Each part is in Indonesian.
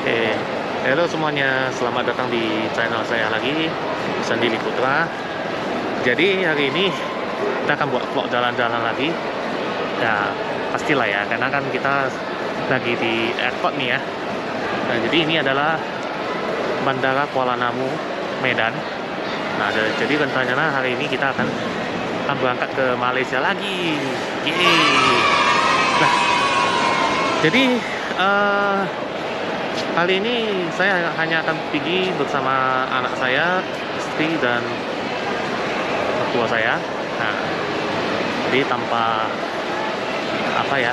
Oke, halo semuanya, selamat datang di channel saya lagi, Sandili Putra. Jadi hari ini kita akan buat vlog jalan-jalan lagi. Ya pastilah ya, karena kan kita lagi di airport nih ya. Nah, jadi ini adalah Bandara Kuala Namu, Medan. Nah, jadi rencananya hari ini kita akan berangkat ke Malaysia lagi. Yeay. Nah, jadi kali ini saya hanya akan pergi bersama anak saya, istri, dan mertua saya. Nah, jadi tanpa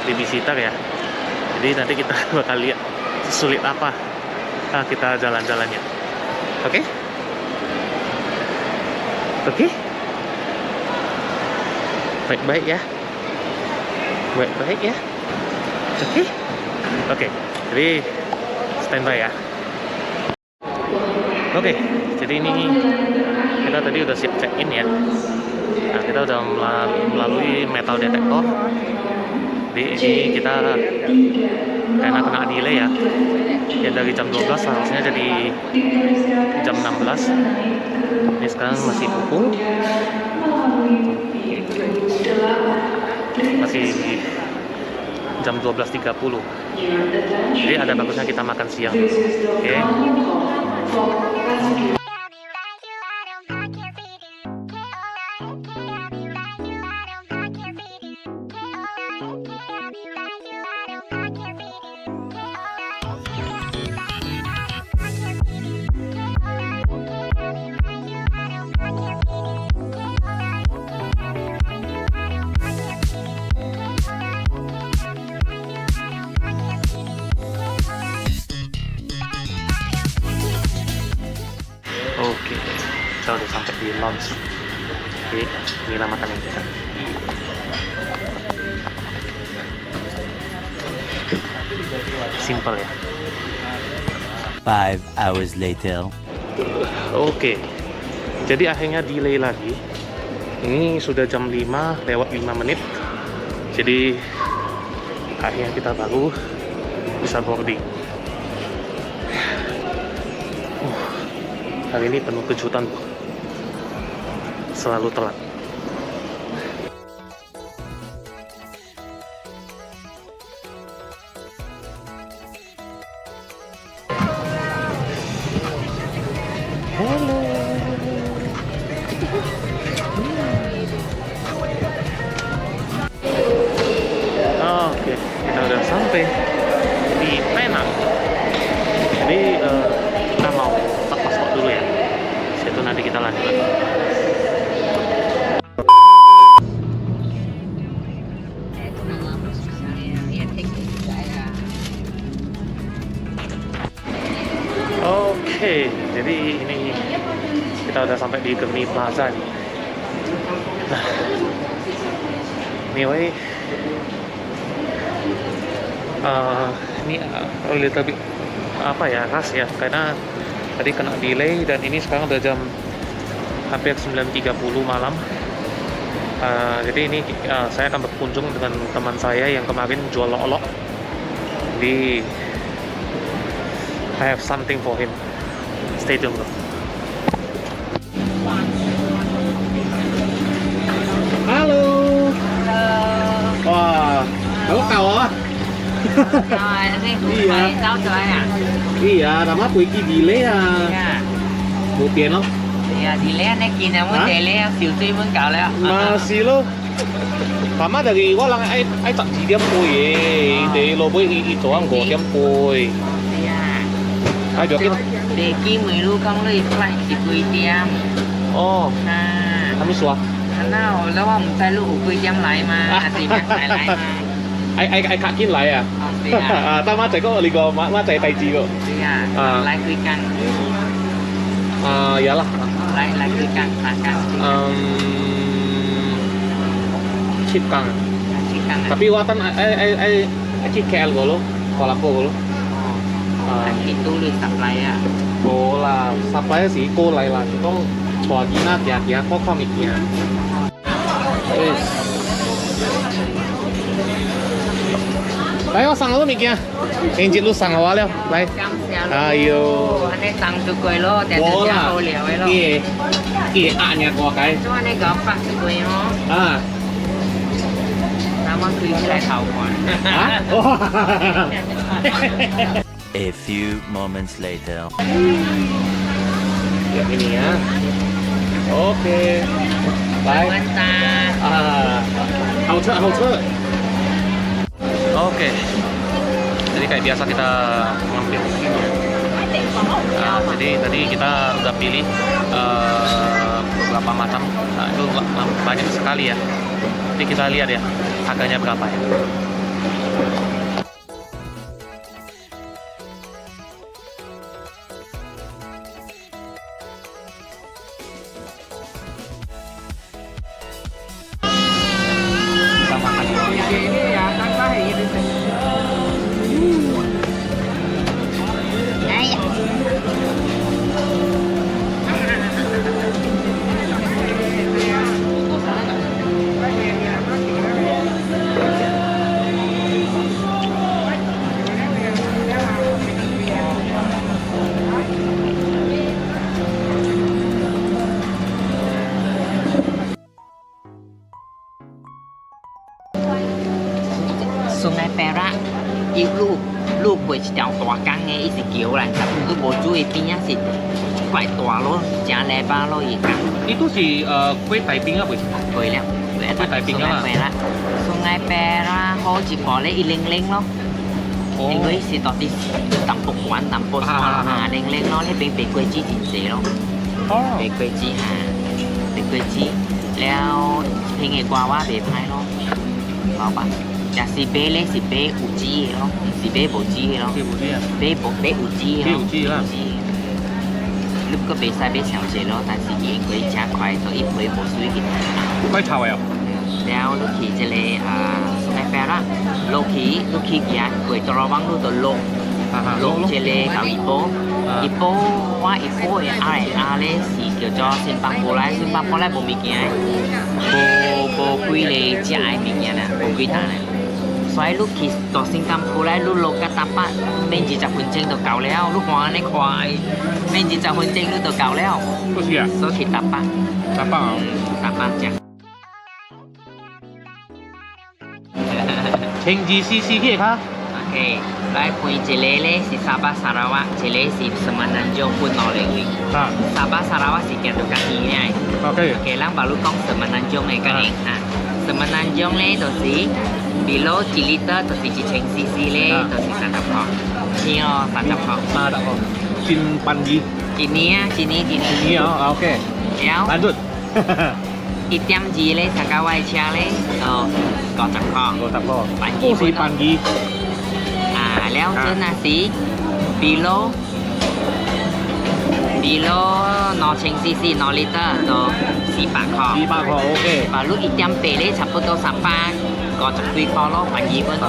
babysitter ya. Jadi nanti kita bakal lihat sulit apa kita jalan-jalannya. Oke? Oke? Baik-baik ya. Baik-baik ya. Oke? Oke. Jadi standby ya. Oke, jadi ini kita tadi udah siap check in ya. Nah, kita udah melalui metal detector. Jadi ini kita karena kena delay ya. Ya dari jam 12 harusnya jadi jam 16. Ini sekarang masih pukul masih jam 12.30. Jadi ada bagusnya kita makan siang. Oke. Oke, kita udah sampai di lounge. Oke, inilah makanan kita. Simple ya. 5 hours later. Oke, jadi akhirnya delay lagi. Ini sudah jam 5 lewat 5 menit. Jadi akhirnya kita baru bisa boarding. Hari ini penuh kejutan, selalu telat. Halo. Oke, kita udah sampai di Penang. Jadi kita mau tak paspor dulu ya. Situ nanti kita lanjut. Oke, jadi ini kita udah sampai di Gemi Plaza nih. Nah, anyway, ini little bit rush ya, karena tadi kena delay dan ini sekarang udah jam hampir 9.30 malam. Jadi ini saya akan berkunjung dengan teman saya yang kemarin jual olok. Jadi I have something for him. Stay tuned bro. Halo. Wah, kamu kau ah? Iya. Iya, nama pergi delay à. Mau tiền không? Dạ, delay anh kia nào muốn delay xíu tí muốn cạo lại ạ. Mà xí lô. Cảm ơn dari có lần ai chọn chỉ điểm bồi ấy, để lô bồi ít chỗ ăn gỗ điểm bồi. Dạ. Ai được cái? Để kia 10 lu không lấy phải chỉ quỳ tiêm. Ồ. Anh mới xóa. Anh nàoแล้วว่าผมใช้ลูกคุยจำไรมาตีแบบไหนไรมา ai khát kín lại à? Ta má chạy có lì go má chạy tay chi rồi. Dạ. Lạiคุยกัน Ya lah. ไล่คุยกันผ่านกัน chip kang. Tapi watan ai chip KL golo, Kuala Lumpur golo. Itu lu supply ya. Oh là supply sih cô lại là chỉ có chua gì na tiệt có không ít gì. 嚟我送好多物件，應節都送我了，嚟。感謝咯。哎呦安尼送出貴咯，但係真好料嘅咯。佢壓嘅過計。做安尼個百出貴咯，啊！咱們推起來頭款。啊！哇 A few moments later. Lihat ini ya. Oke. Baik. Mantap. Hậu trợ. Oke. Jadi kayak biasa kita ngambil jadi tadi kita udah pilih beberapa macam. Nah, itu banyak sekali ya. Jadi kita lihat ya harganya berapa ya. Kita makan dulu. Ini ya, tambah ini. Sungai Perak 伊路過一條大江嘅，伊是橋來，但佢無注意邊啊是怪大咯，正泥巴咯伊江。 Itu si kue taiping apa? 對了，去大邊啊嘛 Sungai Perak 好似過咧100咯，因為是到啲淡薄玩淡薄山100咯，呢邊被貴子真濟咯，被貴子被貴子，แล้วเพลงไอ้กว่าว่า被歹咯，老闆。但是買咧是買有籽嘅咯，唔是買無籽嘅咯。Dia budi ya. 買有籽嘅咯。買有籽啦你個袂使買上濟咯，但是因為真快，所以買無水嘅。快炒呀！แล้วลูกขี่จะเลยสุนัขแปร่ลูกขี่เกียร์ก๋วยตรวังลูกตัวลงจะเลยกับอีโป้ว่าอีโป้อะไรสิ叫做新北波來冇物件，無幾嚟食嘅物件啊，無幾單嘅。所以ลูกขี่到新加坡來，ลูก落個搭巴，免20分鐘就到了，ลูก話你快，免20分鐘ลูก就到了，不是啊，所以搭巴，大棒啊！搭巴食。清治 CC 嘅ค่ะ OK，來配一個咧是沙巴沙拉瓦，一個是什麼南州本來嚟嘅。啊沙巴沙拉瓦是叫做咖喱咧。 ，OK， OK，咱把路講什麼南州嘅咖喱啊？什麼南州咧就是below 1 liter 就是1000cc 咧，就是30塊，錢咯30塊。มาดักกินปันยี Sini. นี่อ๋อโอเค แล้ว lanjut 一點二咧，參加我嘅車咧，90塊。 โกตับพ่อผู้สีปันยี แล้วเจ้าหน้าที่ below 900cc 1 liter 到400塊。 ดีปากพอโอเค và lúc ít trăm bể đấy sắp tới sắp ba có chặt quy kho lo phải gì vẫn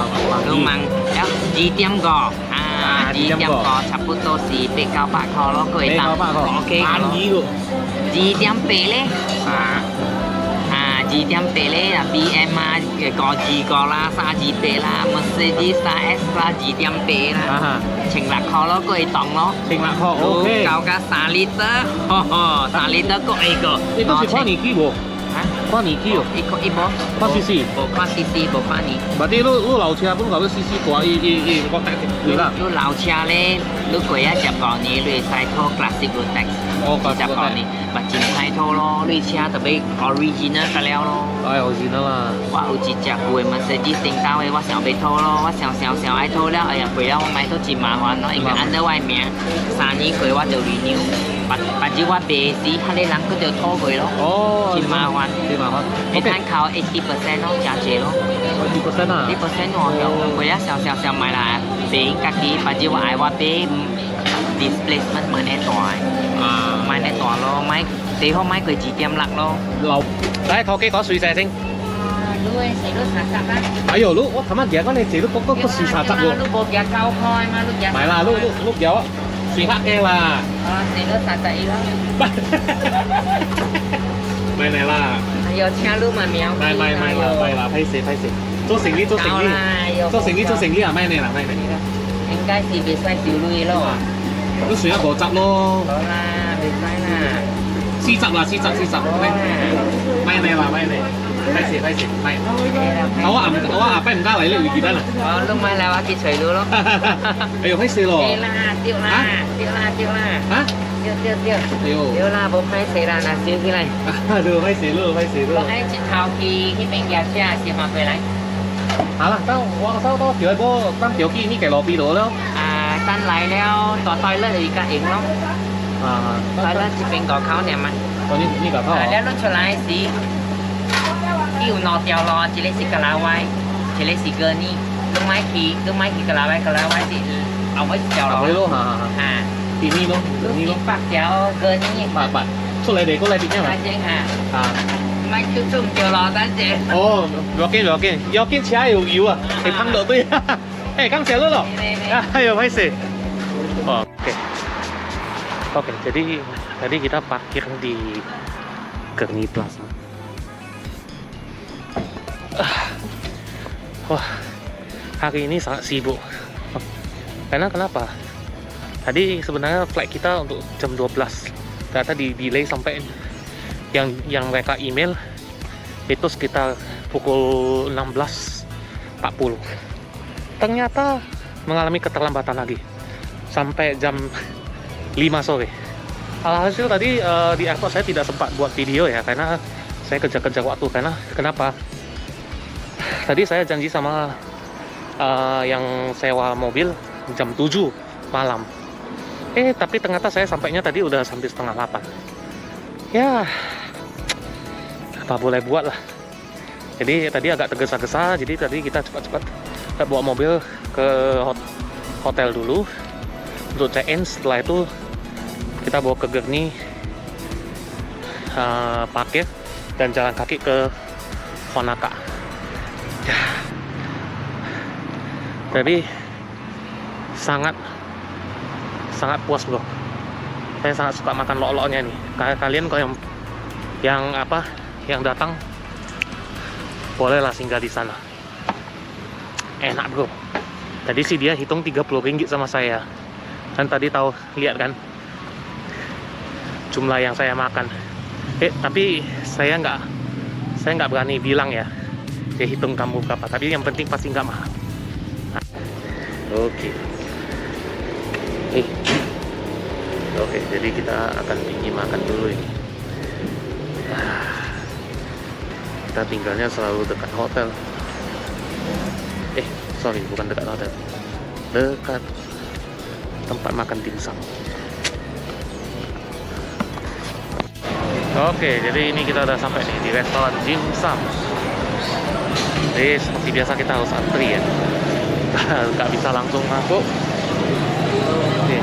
luôn mang đó gì trăm gò gì trăm gò sắp tới xì bể cao bạc kho lo cười เอ้ tao เขาปากพอ ok ปันยีลูก gì trăm bể đấy gì trăm bể đấy là BM có gì có là sa gì bể là Mercedes sa S là gì trăm bể อ่า là ฮะ chỉnh lạc kho lo cười tòng lo เชิงละพอโอเค cao cả 3 liter 3 liter có ai cơ นี่ต้องสิข้อนี้กี่บวก hả ข้อนี้กี่บวก ít bó ข้อซีซี bộ khoa CC bộ khoa này บัดนี้ลูกเหล่าเชียร์พวกเราซีซีกว่าอีก็แตกหรือล่ะ lúc lão cha lên lúc cuối á chập cỏ ní lùi sai thô classic luôn tech โอ้ก็ chập cỏ ní và chính sai thô lo lùi cha từ bây original cái leo lo ไอ้ออริจินัลล่ะ ว่าอุจิจักรวยมันเสียดีสิ่งตาไว้ว่า想被偷咯ว่า想愛偷了哎呀鬼了我買都真麻煩咯因為 under 外面3年過我就 renew 把只我白紙佢哋人佢就拖佢咯 โอ้ 真麻煩 ที่มาครับ 你睇靠80%咯價錢咯10%อ่ะ 10%我佢一想買啦俾家己把只我愛我俾 displacement 買呢袋 อ่า 買呢袋咯買地方買佢自點落咯 เราได้เขาเก๊ก็สุยใจซิง lui sẽ lúc xả sạch á 哎呦ลูกว่าทำไมเดี๋ยวก็ในสีลูกก็สีขาจับลูก lúc bột giá cao khoi mà lúc giá หมายล่ะลูกเดี๋ยวสีหักเองล่ะ sẽ lúc xả sạch đó ไม่ไหนล่ะ giờ cha lúc mà mèo ไม่ล่ะไปสิ做生意做生意做生意做生意啊，咩呢啦咩呢？應該是別使少女咯。都算一個汁咯，好啦，別使啦。試汁啦，試汁試汁，咩呢啦咩呢？費事，咪。我不唔加你呢個魚蛋啊。哦，lúc mai là ba kia chơi luôn. 哎呦，費事咯。Tiêu la, tiêu la. Hả? Tiêu. Tiêu. Tiêu la, bố phải xài là tiêu cái này. Được,費事咯，費事咯。Bố hãy chỉ thao khi bên kia xe xì mà về lại. 好啦，等我收多條波，當條機呢期落邊度咯。À, tan lại leo, tỏ toi lên thì cả yếm lắm. 啊， Toi lên chỉ bên cỏ kháo nè mà. 我呢個偷 À, 啊。 leo lên trở lại xí. Yêu nó tiêu lo, chỉ lấy xí cà la quay. Chỉ lấy xí cơ ni. Lúc mai khi cà la quay thì ông ấy tiêu 落 lo. 去咯，嚇。 À, 邊呢咯， lúc 呢 chỉ 咯。 phát tiêu cơ ni. 白出嚟哋嗰嚟邊因 Mà 為 chứ hả? 啊。 Mai cứ trông tiêu lo ta chứ. 哦，要見車有油啊，你噴到對。哎，剛寫咗咯。Ah, ayo, Faisal. Oke, jadi tadi kita parkir di Gerni Plaza. Wah, hari ini sangat sibuk. Karena kenapa? Tadi sebenarnya flight kita untuk jam 12. Ternyata di delay sampai yang mereka email itu sekitar pukul 16.40. Ternyata mengalami keterlambatan lagi sampai jam 5 sore. Alhasil tadi di airport saya tidak sempat buat video ya karena saya kejar-kejar waktu. Karena kenapa? Tadi saya janji sama yang sewa mobil jam 7 malam. Tapi ternyata saya sampainya tadi udah sampai setengah 8. Ya, apa boleh buat lah. Jadi tadi agak tergesa-gesa. Jadi tadi kita cepat-cepat bawa mobil ke hotel dulu untuk check-in. Setelah itu kita bawa ke Gerni, parkir dan jalan kaki ke Honaka. Ya. Tapi sangat puas bro. Saya sangat suka makan lok-loknya nih. Kalian kalau yang datang bolehlah singgah di sana. Enak bro. Tadi sih dia hitung 30 ringgit sama saya. Dan tadi lihat kan jumlah yang saya makan. Tapi saya nggak berani bilang ya. Dia hitung kamu berapa. Tapi yang penting pasti nggak mahal. Oke. Oke, jadi kita akan pergi makan dulu ini. Kita tinggalnya selalu dekat hotel. Sorry, bukan dekat hotel, dekat tempat makan dimsum. Oke, jadi ini kita udah sampai nih di restoran dimsum. Jadi seperti biasa kita harus antri ya, nggak bisa langsung masuk. Oke.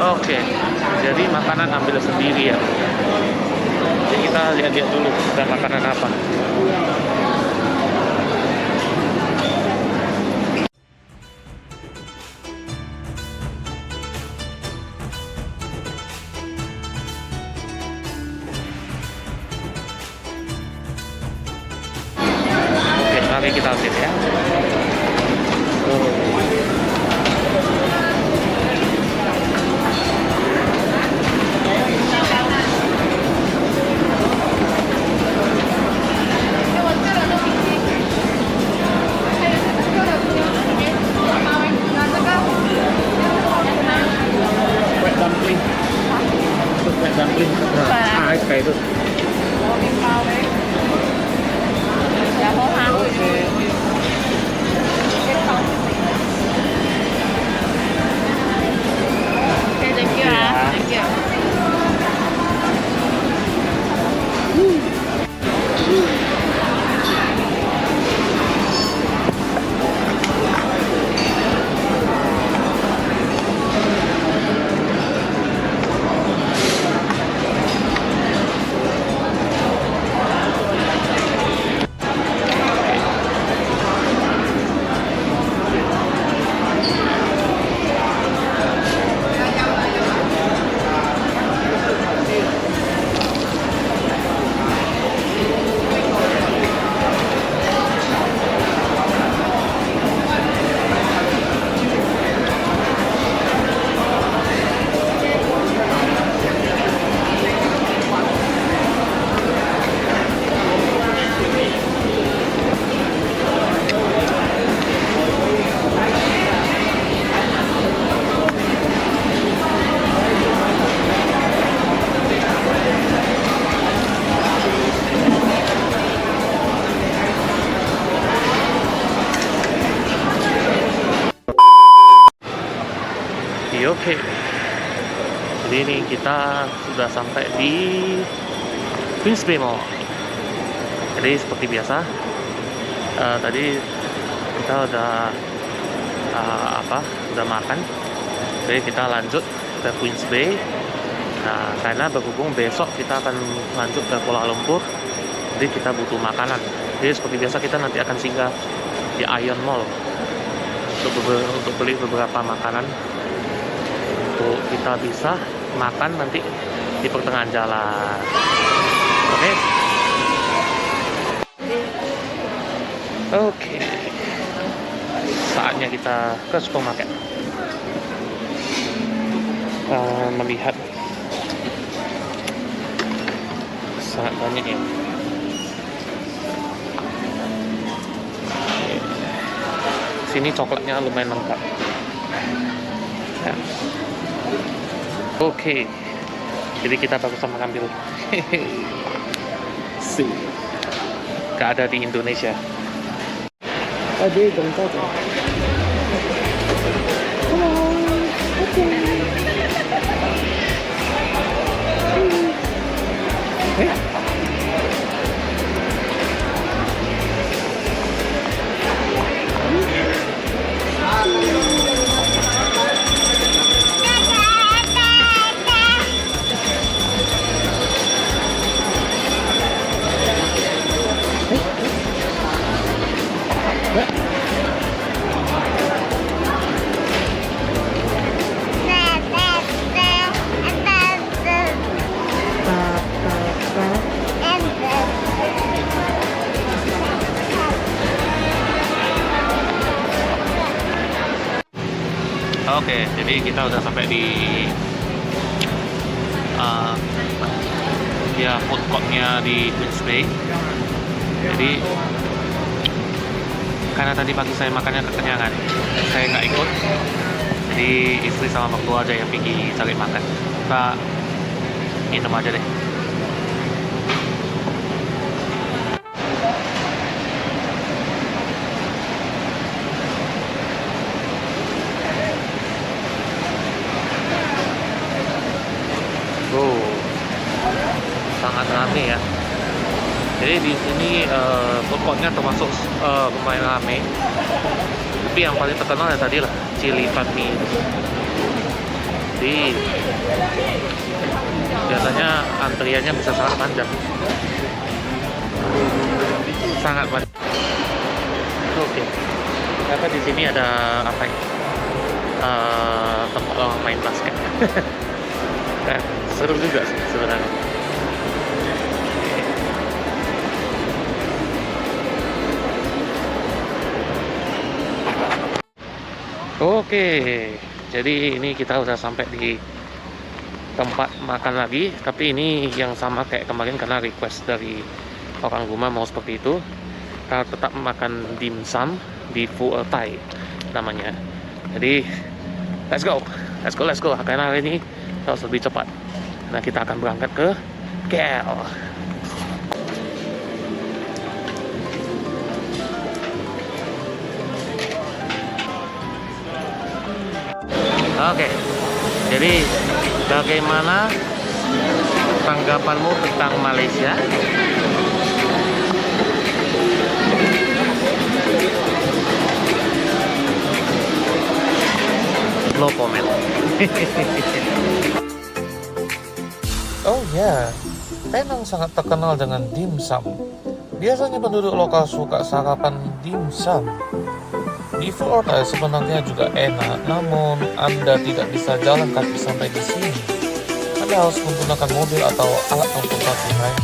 Oke, jadi makanan ambil sendiri ya. Jadi kita lihat-lihat dulu ada makanan apa. Oke, mari kita lihat ya. Dumpling kayak itu. Thank you. Thank you. Jadi ini kita sudah sampai di Queens Bay Mall. Jadi seperti biasa, tadi kita udah udah makan. Jadi kita lanjut ke Queens Bay. Nah, karena berhubung besok kita akan lanjut ke Kuala Lumpur, jadi kita butuh makanan. Jadi seperti biasa kita nanti akan singgah di Ion Mall untuk beli beberapa makanan untuk kita bisa makan nanti di pertengahan jalan. Oke? Oke. Saatnya kita ke supermarket. Melihat sangat banyak ya. Sini coklatnya lumayan lengkap. Ya. Oke. Jadi kita baru sama ambil. Sih. Gak ada di Indonesia. Ada dong saja. Oke, jadi kita udah sampai di ya food courtnya di Queens Bay. Jadi karena tadi pagi saya makannya kekenyangan, saya nggak ikut. Jadi istri sama mertua aja yang pergi cari makan. Kita minum aja deh. Sangat rame ya. Jadi di sini food courtnya termasuk lumayan rame. Tapi yang paling terkenal ya tadi lah chili pan mie. Jadi biasanya antriannya bisa sangat panjang. Sangat panjang. Oke. Ternyata di sini ada apa ya? Tempat orang main basket. Nah, seru juga sih sebenarnya. Oke, jadi ini kita udah sampai di tempat makan lagi, tapi ini yang sama kayak kemarin karena request dari orang rumah mau seperti itu. Kita tetap makan dimsum di Phu Thai namanya. Jadi let's go. Karena hari ini harus lebih cepat. Nah, kita akan berangkat ke KL. Oke, jadi bagaimana tanggapanmu tentang Malaysia? No comment. Oh ya, Penang sangat terkenal dengan dimsum. Biasanya penduduk lokal suka sarapan dimsum. Di Phu Thai sebenarnya juga enak, namun Anda tidak bisa jalan kaki sampai di sini. Anda harus menggunakan mobil atau alat transportasi lain.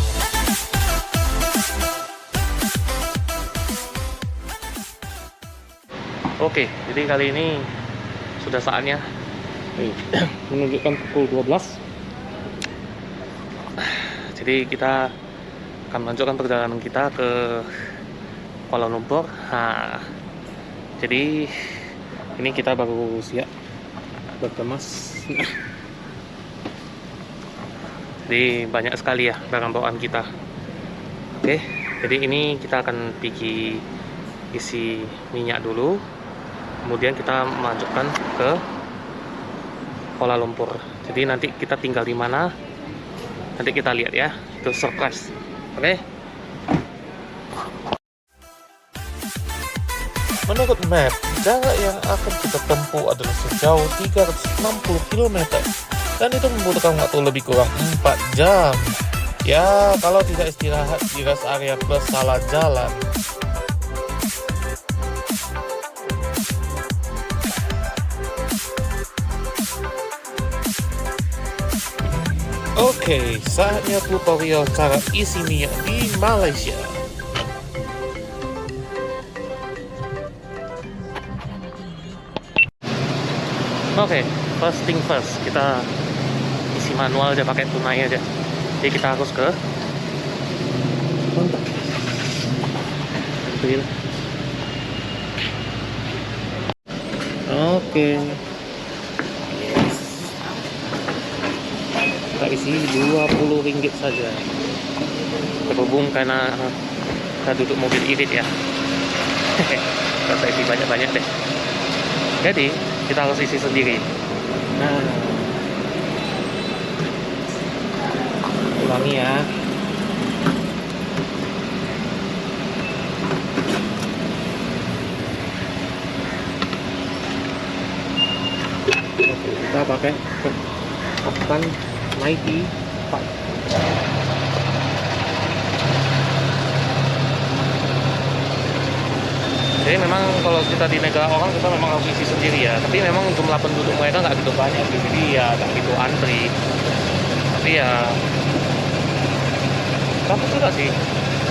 Oke, jadi kali ini sudah saatnya menunjukkan pukul 12. Jadi kita akan melanjutkan perjalanan kita ke Kuala Lumpur. Nah, jadi ini kita baru siap berkemas. Jadi banyak sekali ya barang bawaan kita. Oke, jadi ini kita akan pergi isi minyak dulu. Kemudian kita melanjutkan ke Kuala Lumpur. Jadi nanti kita tinggal di mana, nanti kita lihat ya. Itu surprise. Oke? Menurut map, jarak yang akan kita tempuh adalah sejauh 360 km. Dan itu membutuhkan waktu lebih kurang 4 jam. Ya, kalau tidak istirahat di rest area plus salah jalan. Oke, saatnya tutorial cara isi minyak di Malaysia. Oke, first thing first, kita isi manual aja, pakai tunai aja. Jadi kita harus ke Oke. Yes. Kita isi 20 ringgit saja. Berhubung karena kita duduk mobil irit ya. Kita isi banyak-banyak deh. Jadi kita harus isi sendiri. Nah, ulangi ya. Kita pakai oktan 95. Jadi memang kalau kita di negara orang kita memang harus isi sendiri ya. Tapi memang jumlah penduduk mereka nggak gitu banyak, jadi ya nggak gitu antri. Tapi ya bagus juga sih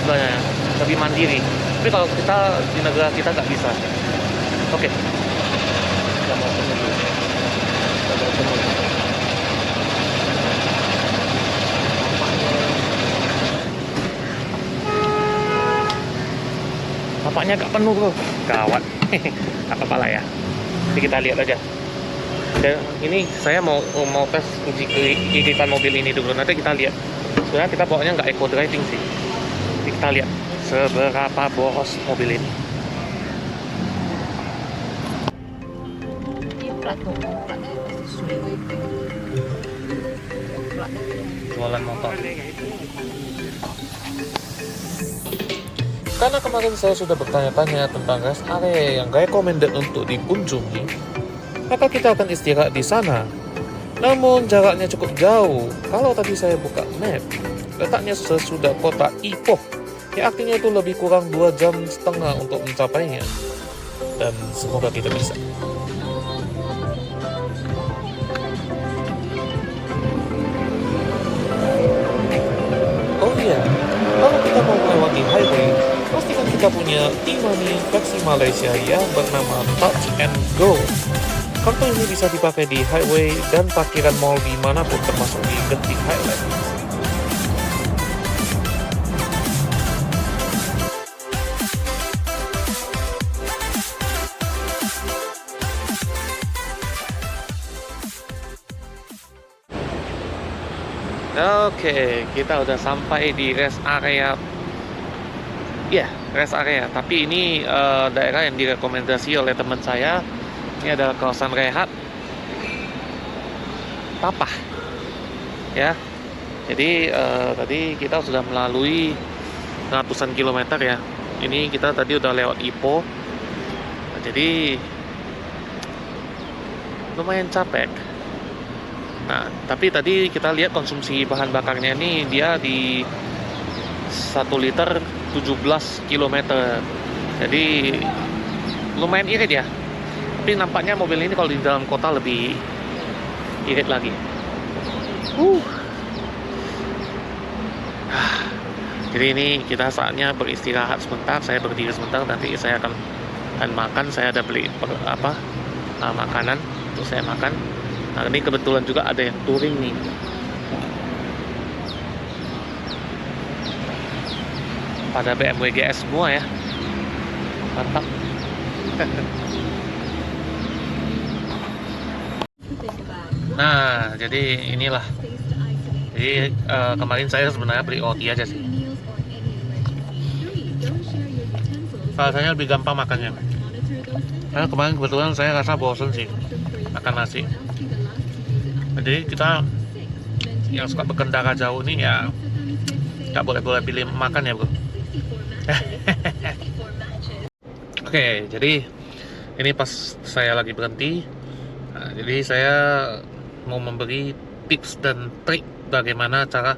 sebenarnya, lebih mandiri. Tapi kalau kita di negara kita nggak bisa. Oke. Kita mau tunggu dulu. Kita mau tunggu dulu. Tampaknya agak penuh bro, gawat. Apa-apa lah ya. Jadi kita lihat aja. Dan ini saya mau tes iritan mobil ini dulu. Nanti kita lihat. Sebenarnya kita bawanya nggak eco driving sih. Jadi kita lihat seberapa boros mobil ini. Jualan motor. Karena kemarin saya sudah bertanya-tanya tentang rest area yang recommended untuk dikunjungi, maka kita akan istirahat di sana. Namun jaraknya cukup jauh. Kalau tadi saya buka map, letaknya sesudah kota Ipoh, yang artinya itu lebih kurang 2,5 jam untuk mencapainya. Dan semoga kita bisa. Oh iya, kalau kita mau melewati highway, pastikan kita punya e-money versi Malaysia yang bernama Touch and Go. Kartu ini bisa dipakai di highway dan parkiran mall dimanapun, termasuk di Genting Highlands. Oke, kita udah sampai di rest area. Ya, rest area. Tapi ini daerah yang direkomendasi oleh teman saya. Ini adalah kawasan rehat Tapah. Ya. Jadi tadi kita sudah melalui ratusan kilometer ya. Ini kita tadi udah lewat Ipoh. Nah, jadi lumayan capek. Nah, tapi tadi kita lihat konsumsi bahan bakarnya ini dia di 1 liter 17 km. Jadi lumayan irit ya. Tapi nampaknya mobil ini kalau di dalam kota lebih irit lagi. Jadi ini kita saatnya beristirahat sebentar. Saya berdiri sebentar. Nanti saya akan makan. Saya ada beli makanan untuk saya makan. Nah, ini kebetulan juga ada yang touring nih. Pada BMW GS semua ya. Mantap. Nah, jadi inilah. Jadi kemarin saya sebenarnya beli roti aja sih. Rasanya lebih gampang makannya. Karena kemarin kebetulan saya rasa bosen sih makan nasi. Jadi kita yang suka berkendara jauh nih ya nggak boleh pilih makan ya bro. Oke, jadi ini pas saya lagi berhenti. Nah, jadi saya mau memberi tips dan trik bagaimana cara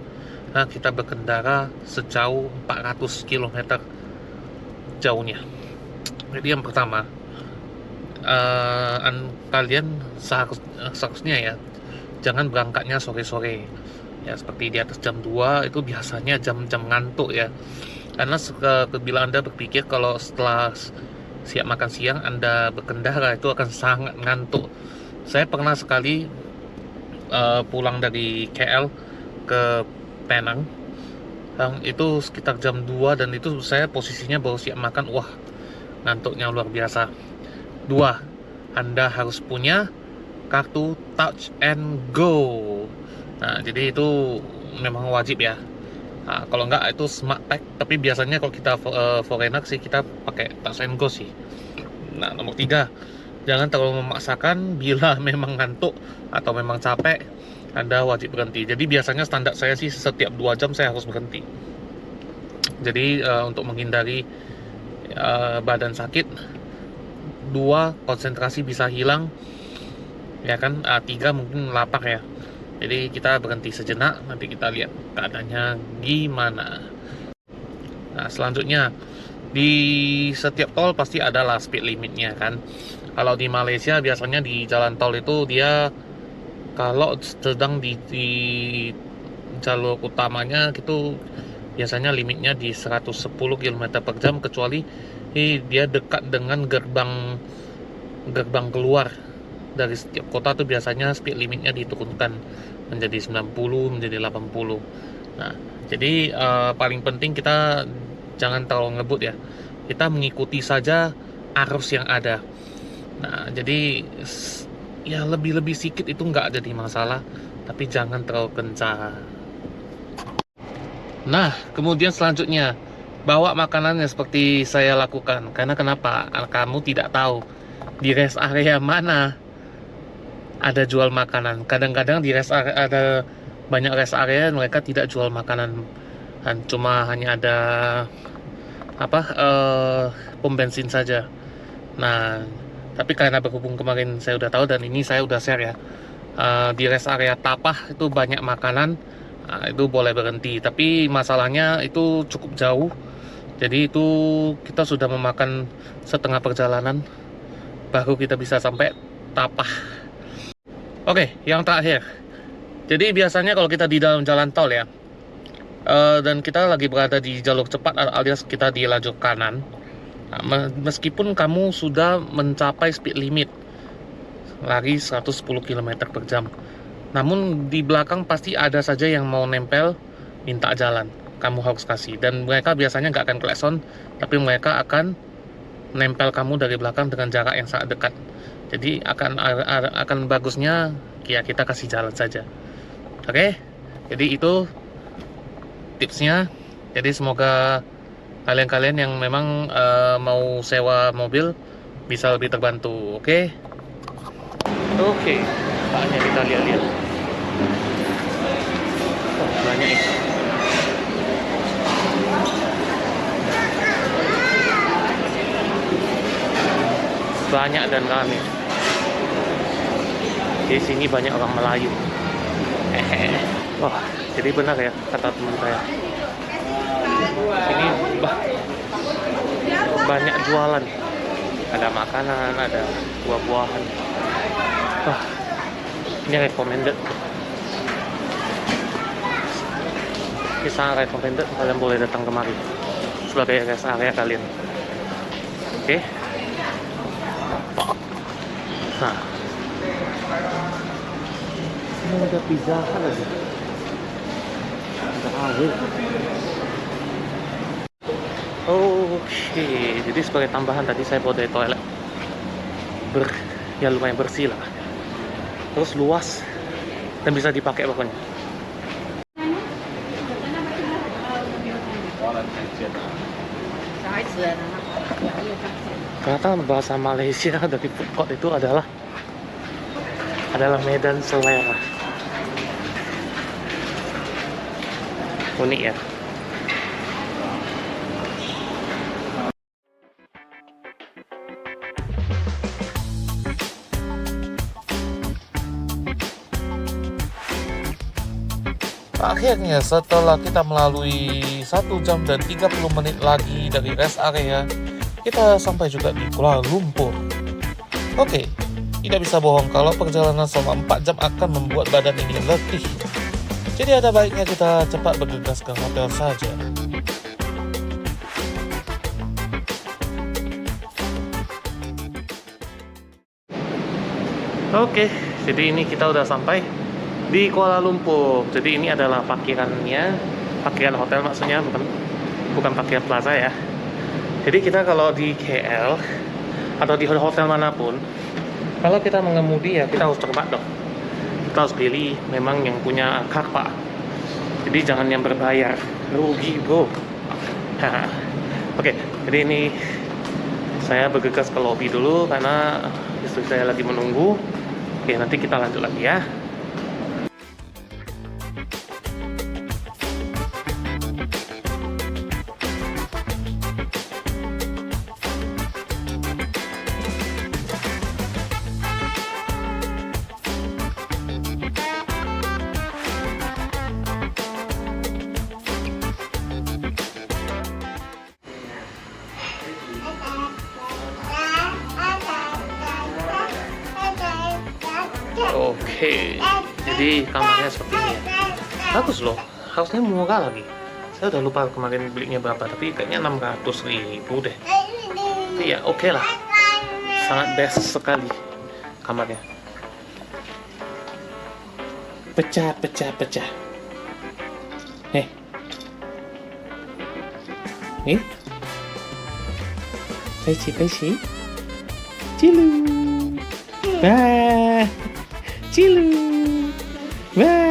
kita berkendara sejauh 400 km jauhnya. Jadi yang pertama, kalian seharusnya ya jangan berangkatnya sore-sore ya, seperti di atas jam 2 itu biasanya jam-jam ngantuk ya, karena bila Anda berpikir kalau setelah siap makan siang Anda berkendara itu akan sangat ngantuk. Saya pernah sekali pulang dari KL ke Penang, itu sekitar jam 2 dan itu saya posisinya baru siap makan. Wah, ngantuknya luar biasa. 2, Anda harus punya kartu Touch and Go. Nah, jadi itu memang wajib ya. Nah, kalau enggak itu Smart Tag, tapi biasanya kalau kita foreigner sih kita pakai Touch and Go sih. Nah, nomor 3, jangan terlalu memaksakan. Bila memang ngantuk atau memang capek, Anda wajib berhenti. Jadi biasanya standar saya sih setiap 2 jam saya harus berhenti. Jadi untuk menghindari badan sakit, 2, konsentrasi bisa hilang ya kan. 3, mungkin lapar ya. Jadi kita berhenti sejenak, nanti kita lihat keadaannya gimana. Nah, selanjutnya di setiap tol pasti adalah speed limitnya kan. Kalau di Malaysia biasanya di jalan tol itu dia kalau sedang di jalur utamanya gitu biasanya limitnya di 110 km per jam, kecuali dia dekat dengan gerbang keluar dari setiap kota tuh biasanya speed limitnya diturunkan menjadi 90, menjadi 80. Nah, jadi paling penting kita jangan terlalu ngebut ya. Kita mengikuti saja arus yang ada. Nah, jadi ya lebih sedikit itu nggak jadi masalah, tapi jangan terlalu kencang. Nah, kemudian selanjutnya bawa makanannya seperti saya lakukan. Karena kenapa? Karena kamu tidak tahu di rest area mana ada jual makanan. Kadang-kadang di rest area ada banyak rest area mereka tidak jual makanan, dan cuma hanya ada pom bensin saja. Nah, tapi karena berhubung kemarin saya udah tahu dan ini saya udah share ya, di rest area Tapah itu banyak makanan. Itu boleh berhenti, tapi masalahnya itu cukup jauh. Jadi itu kita sudah memakan setengah perjalanan baru kita bisa sampai Tapah. Oke, yang terakhir. Jadi biasanya kalau kita di dalam jalan tol ya, dan kita lagi berada di jalur cepat alias kita di lajur kanan, meskipun kamu sudah mencapai speed limit lari 110 km per jam, namun di belakang pasti ada saja yang mau nempel minta jalan. Kamu harus kasih, dan mereka biasanya nggak akan klakson, tapi mereka akan nempel kamu dari belakang dengan jarak yang sangat dekat. Jadi akan bagusnya ya kita kasih jalan saja. Oke, jadi itu tipsnya. Jadi semoga kalian-kalian yang memang mau sewa mobil bisa lebih terbantu. Oke, saatnya kita lihat-lihat. Banyak ini. Banyak dan ramai. Di sini banyak orang Melayu. Wah, jadi benar ya kata teman saya. Ini banyak jualan. Ada makanan, ada buah-buahan. Wah, ini recommended. Ini sangat recommended, kalian boleh datang kemari sebagai rest area kalian. Oke. Nah, ini ada pizza kan lagi, ada awet. Oke, jadi sebagai tambahan tadi saya bawa dari toilet ya lumayan bersih lah, terus luas dan bisa dipakai pokoknya. Ternyata bahasa Malaysia dari food court itu adalah medan selera. Unik ya. Akhirnya setelah kita melalui 1 jam dan 30 menit lagi dari rest area, kita sampai juga di Kuala Lumpur. Oke, tidak bisa bohong kalau perjalanan selama 4 jam akan membuat badan ini letih. Jadi ada baiknya kita cepat bergegas ke hotel saja. Oke, jadi ini kita udah sampai di Kuala Lumpur. Jadi ini adalah parkirannya, parkiran hotel maksudnya, bukan parkiran plaza ya. Jadi kita kalau di KL atau di hotel manapun, kalau kita mengemudi ya kita harus cermat dong. Kita harus pilih memang yang punya car park. Jadi jangan yang berbayar, rugi bro. Oke, jadi ini saya bergegas ke lobby dulu karena istri saya lagi menunggu. Oke, nanti kita lanjut lagi ya. Oke, jadi kamarnya seperti ini ya. Bagus loh, harusnya murah lagi. Saya udah lupa kemarin belinya berapa, tapi kayaknya 600.000 deh. Iya, oke lah. Sangat best sekali kamarnya. Pecah. Nih. Peci. Cilu. Bah. Cilu. Bah.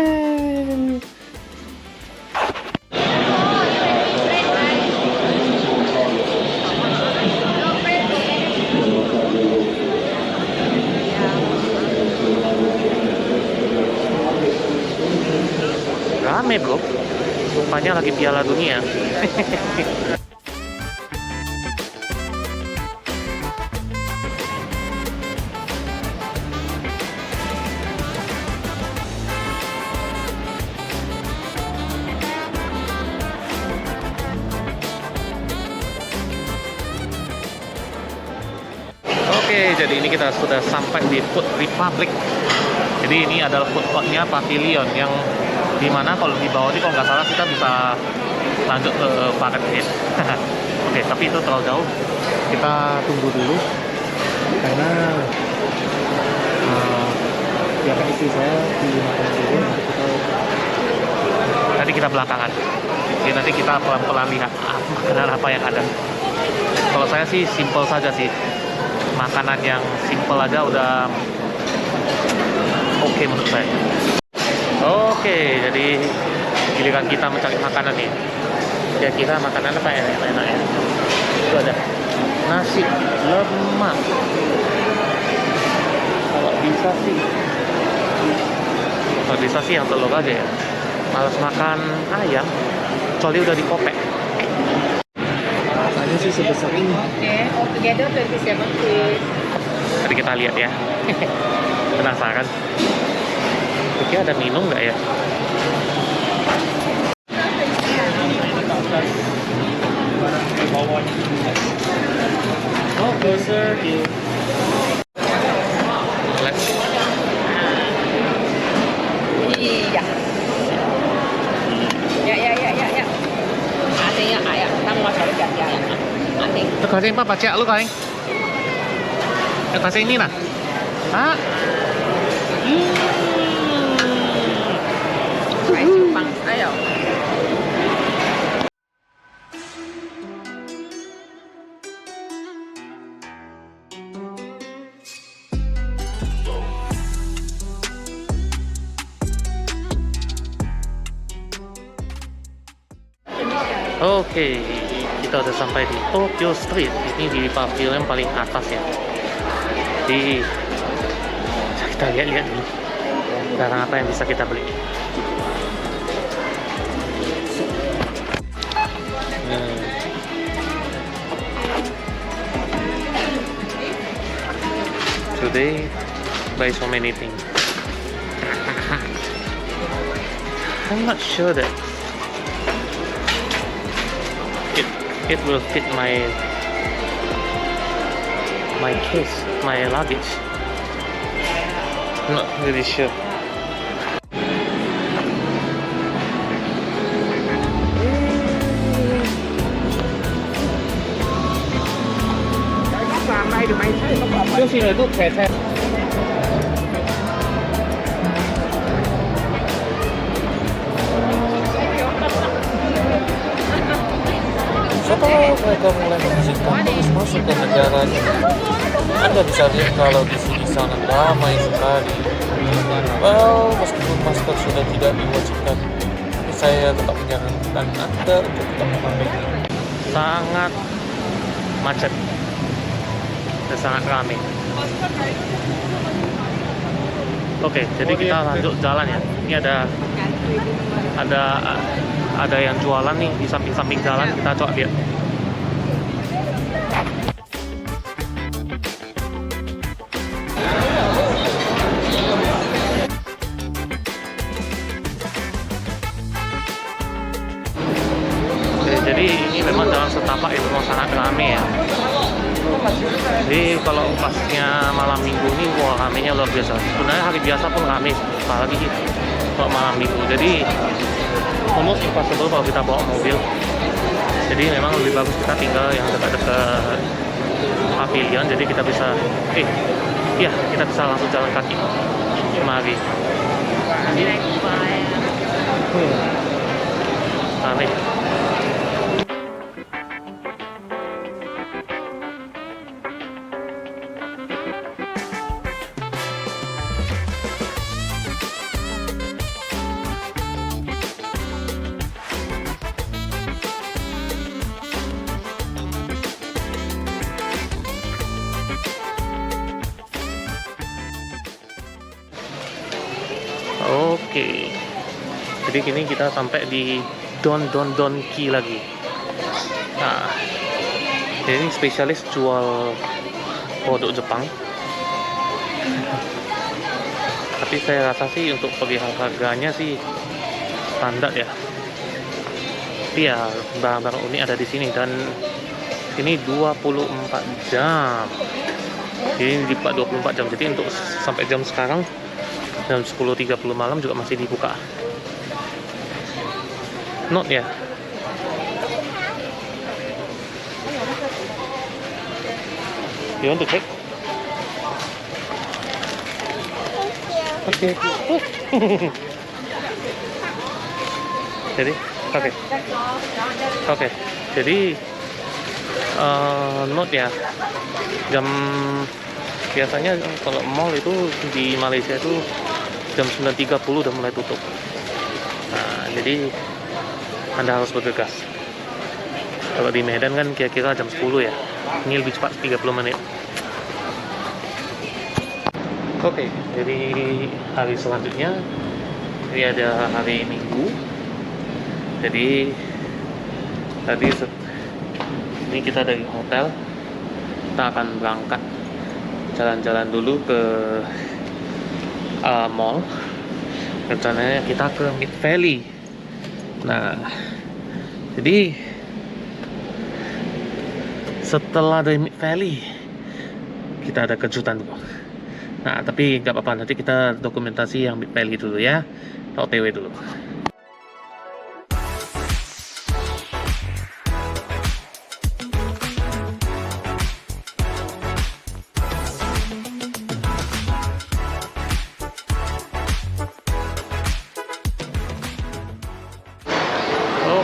Rame bro, rupanya lagi Piala Dunia. Oke, jadi ini kita sudah sampai di Food Republic. Jadi ini adalah food courtnya Pavilion yang dimana kalau di bawah ini kalau nggak salah kita bisa lanjut ke Parkhead. Oke, tapi itu terlalu jauh. Kita tunggu dulu karena ya kan istri saya di makan dulu. Nanti kita belakangan. Jadi nanti kita pelan-pelan lihat makanan apa yang ada. Kalau saya sih simple saja sih. Makanan yang simple aja udah oke menurut saya. Oke, jadi giliran kita mencari makanan nih. Kira-kira makanan apa yang enak ya? Itu ada nasi lemak. Kalau bisa sih yang telur aja ya. Malas makan ayam, kecuali udah dikopek. Rasanya sih sebesar ini. Okay, all together 27 please. Tadi kita lihat ya. Penasaran. Kira ada minum nggak ya? Oh, sir. Let's. Iya. Ya. Artinya ayam, kita mau cari ganti ayam. Artinya. Itu kasih apa? Baca lu kaling. Kasih ini nah. Ah. Ayo. Oke, kita udah sampai di Tokyo Street. Ini di pavilion paling atas ya. Jadi kita lihat dulu barang apa yang bisa kita beli. buy so many things. I'm not sure that it will fit my case, my luggage. Not really sure. Trước khi là rút thẻ xe. Setelah mereka mulai mengizinkan turis masuk ke negaranya, Anda bisa lihat kalau di sini sangat ramai sekali. Well, meskipun masker sudah tidak diwajibkan, saya tetap menyarankan Anda untuk tetap memakainya. Sangat macet dan sangat ramai. Oke, jadi kita lanjut jalan ya. Ini ada yang jualan nih di samping-samping jalan, kita coba lihat. Oke, jadi ini memang jalan setapak itu memang sangat ramai ya. Jadi kalau pasnya malam minggu ini, wah ramainya luar biasa. Sebenarnya hari biasa pun ramai, apalagi kalau malam minggu. Jadi almost impossible kalau kita bawa mobil. Jadi memang lebih bagus kita tinggal yang dekat-dekat pavilion. Jadi kita bisa, kita bisa langsung jalan kaki. Mari. Ramai. Oke, jadi kini kita sampai di Don Donki lagi. Nah, ini spesialis jual produk Jepang. Tapi saya rasa sih untuk perihal harganya sih standar ya. Tapi ya barang-barang unik ada di sini dan ini 24 jam. Jadi ini dibuka 24 jam. Jadi untuk sampai jam sekarang jam 10.30 malam juga masih dibuka. Not ya. You want to take? Oke. Jadi, oke. Jadi not ya. Jam biasanya kalau mall itu di Malaysia itu jam 9.30 udah mulai tutup. Nah, jadi Anda harus bergegas. Kalau di Medan kan kira-kira jam 10 ya. Ini lebih cepat 30 menit. Oke, jadi hari selanjutnya ini ada hari Minggu. Jadi tadi ini kita dari hotel, kita akan berangkat jalan-jalan dulu ke mall. Rencananya kita ke Mid Valley. Nah, jadi setelah dari Mid Valley kita ada kejutan tuh. Nah, tapi nggak apa-apa, nanti kita dokumentasi yang Mid Valley dulu ya. Kita OTW dulu.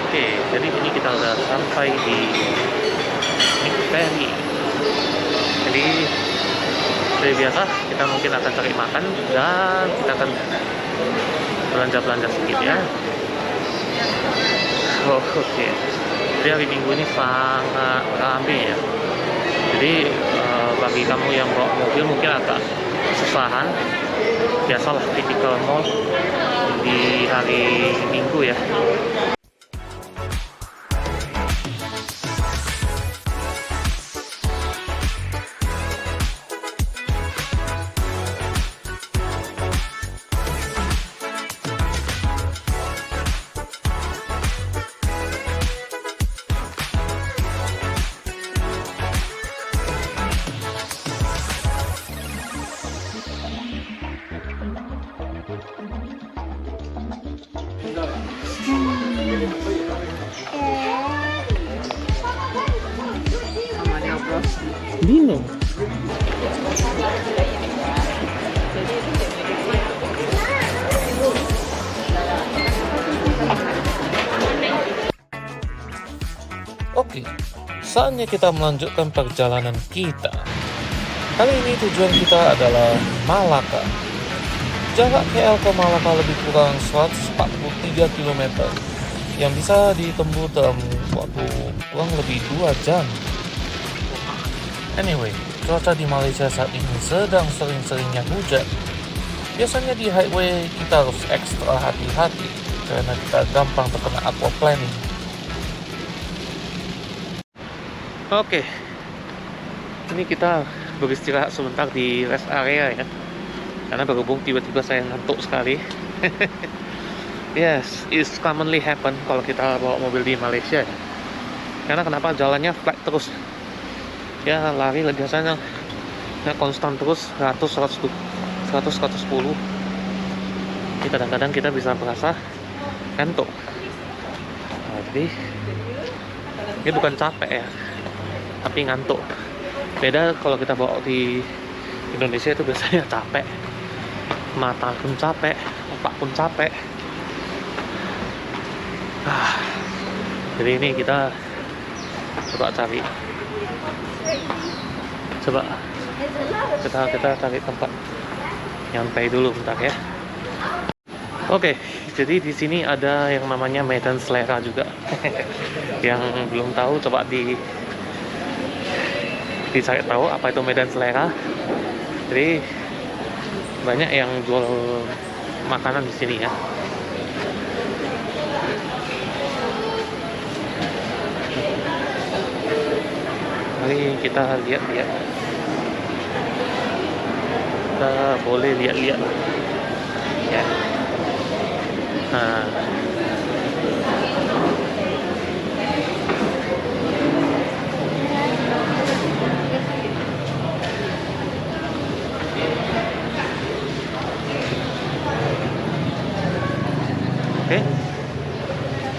Oke, jadi ini kita udah sampai di Mid Valley. Jadi seperti biasa kita mungkin akan cari makan dan kita akan belanja-belanja sedikit ya. Oke. Jadi hari Minggu ini sangat ramai ya. Jadi bagi kamu yang bawa mobil mungkin agak kesusahan. Biasalah tipikal mall di hari Minggu ya. Lino. Oke, saatnya kita melanjutkan perjalanan kita. Kali ini tujuan kita adalah Malaka. Jarak KL ke Malaka lebih kurang 143 km yang bisa ditempuh dalam waktu kurang lebih 2 jam. Anyway, cuaca di Malaysia saat ini sedang sering-seringnya hujan. Biasanya di highway kita harus ekstra hati-hati karena kita gampang terkena aquaplaning. Oke, ini kita beristirahat sebentar di rest area ya, karena berhubung tiba-tiba saya ngantuk sekali. Yes, it's commonly happen kalau kita bawa mobil di Malaysia ya. Karena kenapa, jalannya flat terus ya, lari biasanya ya, konstan terus 100-110. Jadi kadang-kadang kita bisa merasa ngantuk. Nah, jadi ini bukan capek ya, tapi ngantuk. Beda kalau kita bawa di Indonesia itu biasanya capek, mata pun capek, otak pun capek. Jadi ini kita coba cari tempat nyantai dulu bentar ya. Oke, jadi di sini ada yang namanya Medan Selera juga. Yang belum tahu coba dicari tahu apa itu Medan Selera. Jadi banyak yang jual makanan di sini ya. Mari kita lihat-lihat. Kita boleh lihat-lihat ya. Nah, oke,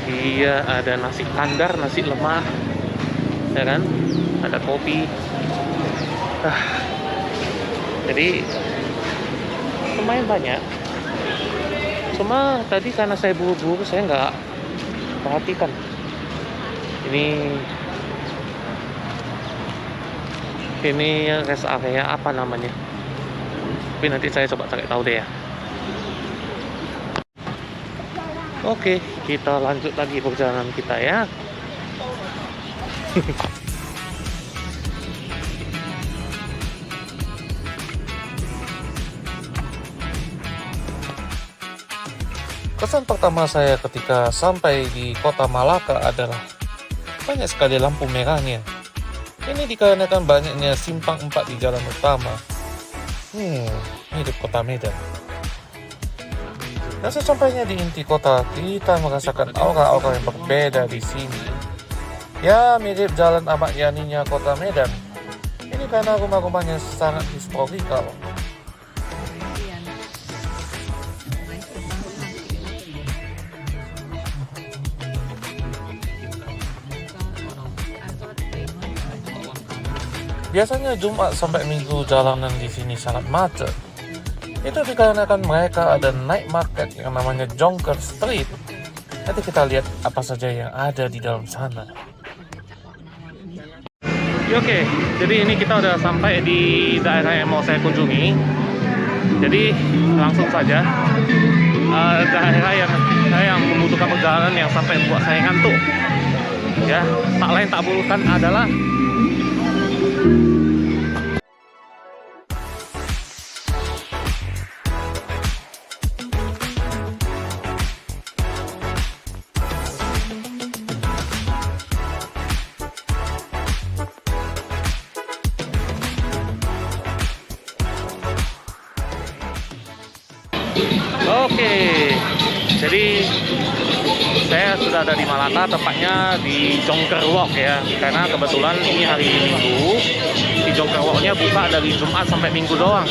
dia ada nasi kandar, nasi lemak, ya kan? Ada kopi. Jadi lumayan banyak. Cuma tadi karena saya buru-buru, saya nggak perhatikan. Ini rest area apa namanya? Tapi nanti saya coba cari tahu deh ya. Oke, kita lanjut lagi perjalanan kita ya. Kesan pertama saya ketika sampai di kota Malaka adalah banyak sekali lampu merahnya. Ini dikarenakan banyaknya simpang 4 di jalan utama. Hidup kota Medan. Dan sesampainya di inti kota, kita merasakan aura-aura yang berbeda di sini. Ya, mirip jalan Ahmad Yani-nya kota Medan. Ini karena rumah-rumahnya sangat historikal. Biasanya Jumat sampai Minggu jalanan di sini sangat macet. Itu dikarenakan mereka ada night market yang namanya Jonker Street. Nanti kita lihat apa saja yang ada di dalam sana. Oke, jadi ini kita udah sampai di daerah yang mau saya kunjungi. Jadi langsung saja, daerah yang membutuhkan perjalanan yang sampai buat saya ngantuk. Ya, tak lain tak bukan adalah Oke, jadi saya sudah ada di Malaka, tepatnya di Jonker Walk ya. Karena kebetulan ini hari Minggu, di Jonker Walk-nya buka dari Jumat sampai Minggu doang.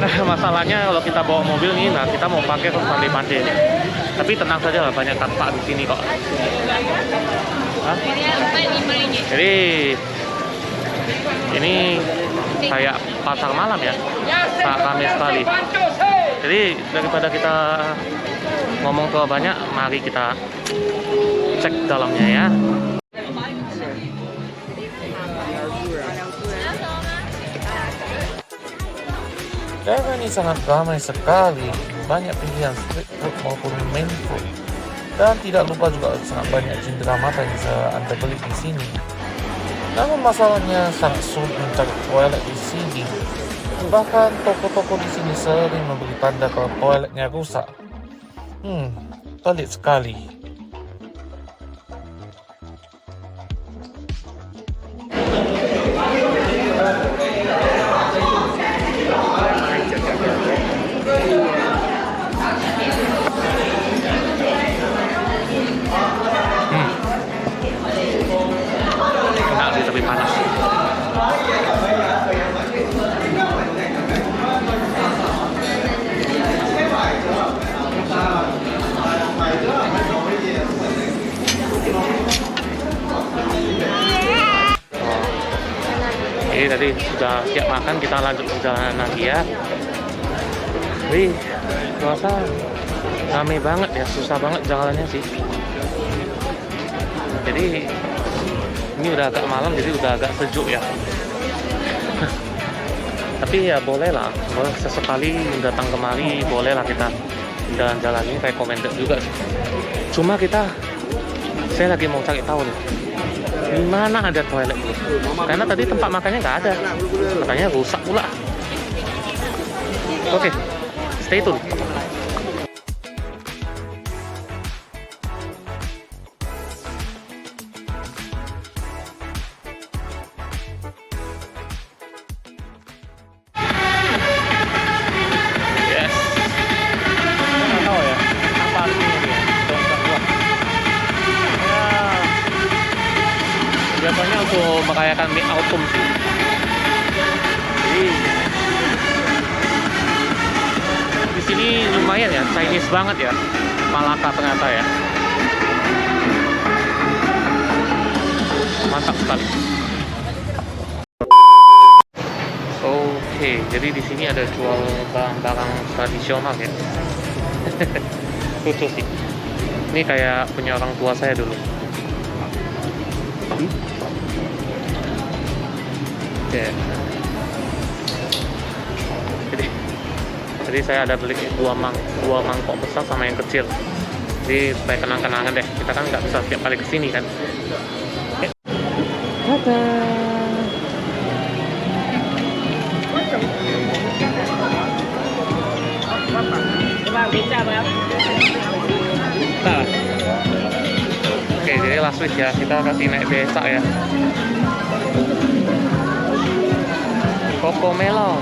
Nah, masalahnya kalau kita bawa mobil nih, nah kita mau pakai terus pandai-pandai nih. Tapi tenang saja lah, banyak tempat di sini kok. Hah? Jadi Ini kayak pasar malam ya, sangat ramai sekali. Jadi daripada kita ngomong terlalu banyak, mari kita cek dalamnya ya. Daerah ini sangat ramai sekali, banyak pilihan street food maupun main food. Dan tidak lupa juga sangat banyak cindera mata yang bisa Anda beli di sini. Namun masalahnya sangat sulit mencari toilet di sini. Bahkan toko-toko di sini sering memberi tanda kalau toiletnya rusak. Pelik sekali. Enak sih, tapi panas. Jadi tadi sudah siap makan, kita lanjut perjalanan lagi ya. Wih, terasa ramai banget ya, susah banget jalannya sih. Jadi ini udah agak malam, jadi udah agak sejuk ya. Tapi ya boleh lah, boleh sesekali datang kemari, boleh lah kita jalan-jalan ini, recommended juga sih. Cuma saya lagi mau cari tahu nih, di mana ada toilet ini? Karena tadi tempat makannya nggak ada, katanya rusak pula. Oke, stay tune. Biasanya untuk merayakan Mid Autumn sih. Jadi di sini lumayan ya, Chinese banget ya, Malaka ternyata ya. Mantap sekali. Oke, jadi di sini ada jual barang-barang tradisional ya. Lucu sih. Ini kayak punya orang tua saya dulu. Okay. Jadi saya ada beli dua mangkok besar sama yang kecil. Jadi supaya kenang-kenangan deh. Kita kan nggak bisa tiap kali kesini kan. Okay. Oke, jadi last week ya, kita kasih naik becak ya. Coco Melon.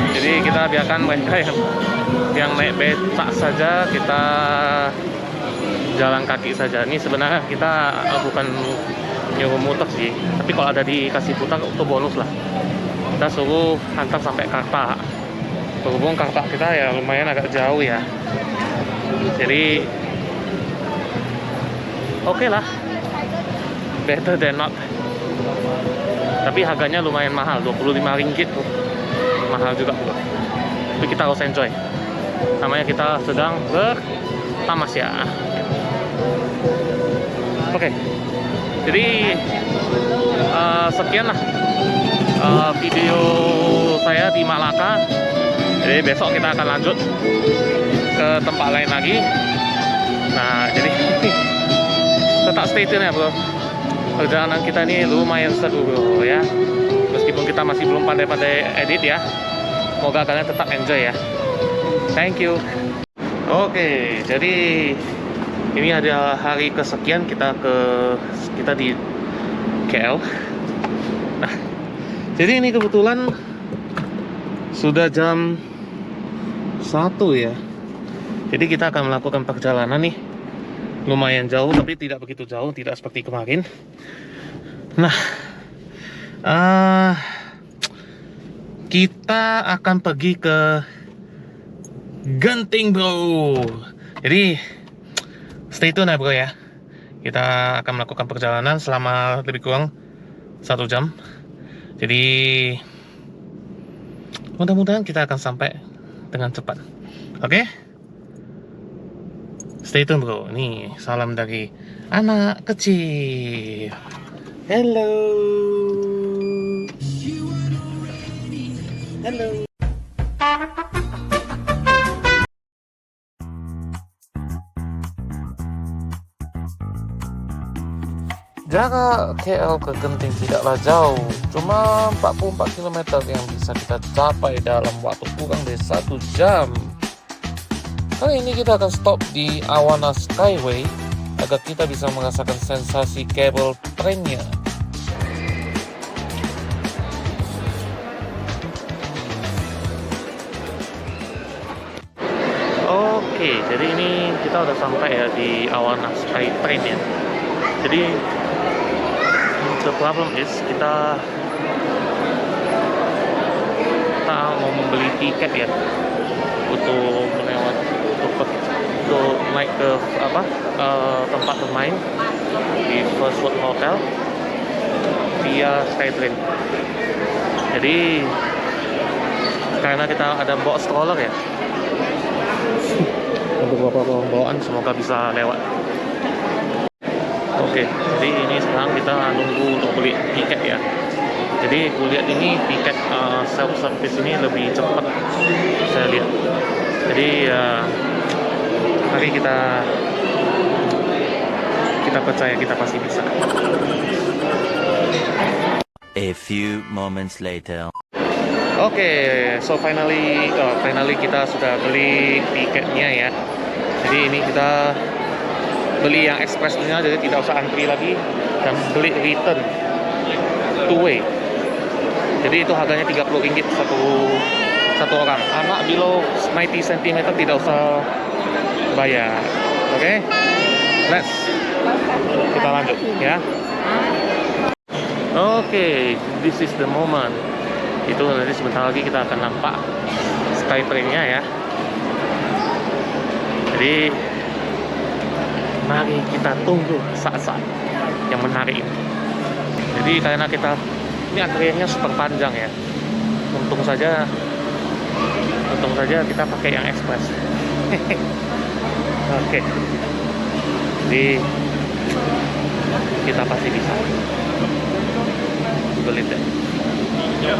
Jadi kita biarkan mereka yang naik becak saja, kita jalan kaki saja. Ini sebenarnya kita bukan nyuruh muter sih, tapi kalau ada dikasih putar itu bonus lah. Kita suruh antar sampai Karta. Berhubung Karta kita ya lumayan agak jauh ya, jadi oke lah, better than not. Tapi harganya lumayan mahal, 25 ringgit tuh, mahal juga bro. Tapi kita harus enjoy, namanya kita sedang bertamasya. Oke, jadi sekian lah video saya di Malaka. Jadi besok kita akan lanjut ke tempat lain lagi. Nah, jadi tetap stay tune ya bro. Perjalanan kita ini lumayan seru bro ya. Meskipun kita masih belum pandai-pandai edit ya. Semoga kalian tetap enjoy ya. Thank you. Oke, jadi ini ada hari kesekian kita di KL. Nah, jadi ini kebetulan sudah jam 1 ya. Jadi kita akan melakukan perjalanan nih lumayan jauh, tapi tidak begitu jauh, tidak seperti kemarin. Nah, kita akan pergi ke Genting bro. Jadi stay tune ya bro ya. Kita akan melakukan perjalanan selama lebih kurang 1 jam. Jadi mudah-mudahan kita akan sampai dengan cepat. Oke? Stay tune bro. Nih salam dari anak kecil. Hello. Hello. Jarak KL ke Genting tidaklah jauh, cuma 44 km yang bisa kita capai dalam waktu kurang dari 1 jam. Kali ini kita akan stop di Awana Skyway agar kita bisa merasakan sensasi kabel trennya. Oke, jadi ini kita udah sampai ya di Awana Sky Train ya. Jadi the problem is kita mau membeli tiket ya untuk naik ke tempat bermain di First World Hotel via Skytrain. Jadi karena kita ada bawa stroller ya, untuk beberapa bawaan semoga bisa lewat. Oke, jadi ini sekarang kita nunggu untuk beli tiket ya. Jadi kulihat ini tiket self service ini lebih cepat saya lihat. Jadi mari kita percaya kita pasti bisa. A few moments later. Oke, so finally kita sudah beli tiketnya ya. Jadi ini kita beli yang expressnya, jadi tidak usah antri lagi, dan beli return two way. Jadi itu harganya Rp30 satu orang. Anak below 90 cm tidak usah bayar. Oke, kita lanjut ya. Oke, this is the moment. Itu nanti sebentar lagi kita akan nampak Skytrain-nya ya. Jadi mari kita tunggu saat-saat yang menarik ini. Jadi karena ini antriannya super panjang ya. Untung saja kita pakai yang express. Oke. Jadi kita pasti bisa. Beli deh. Ya.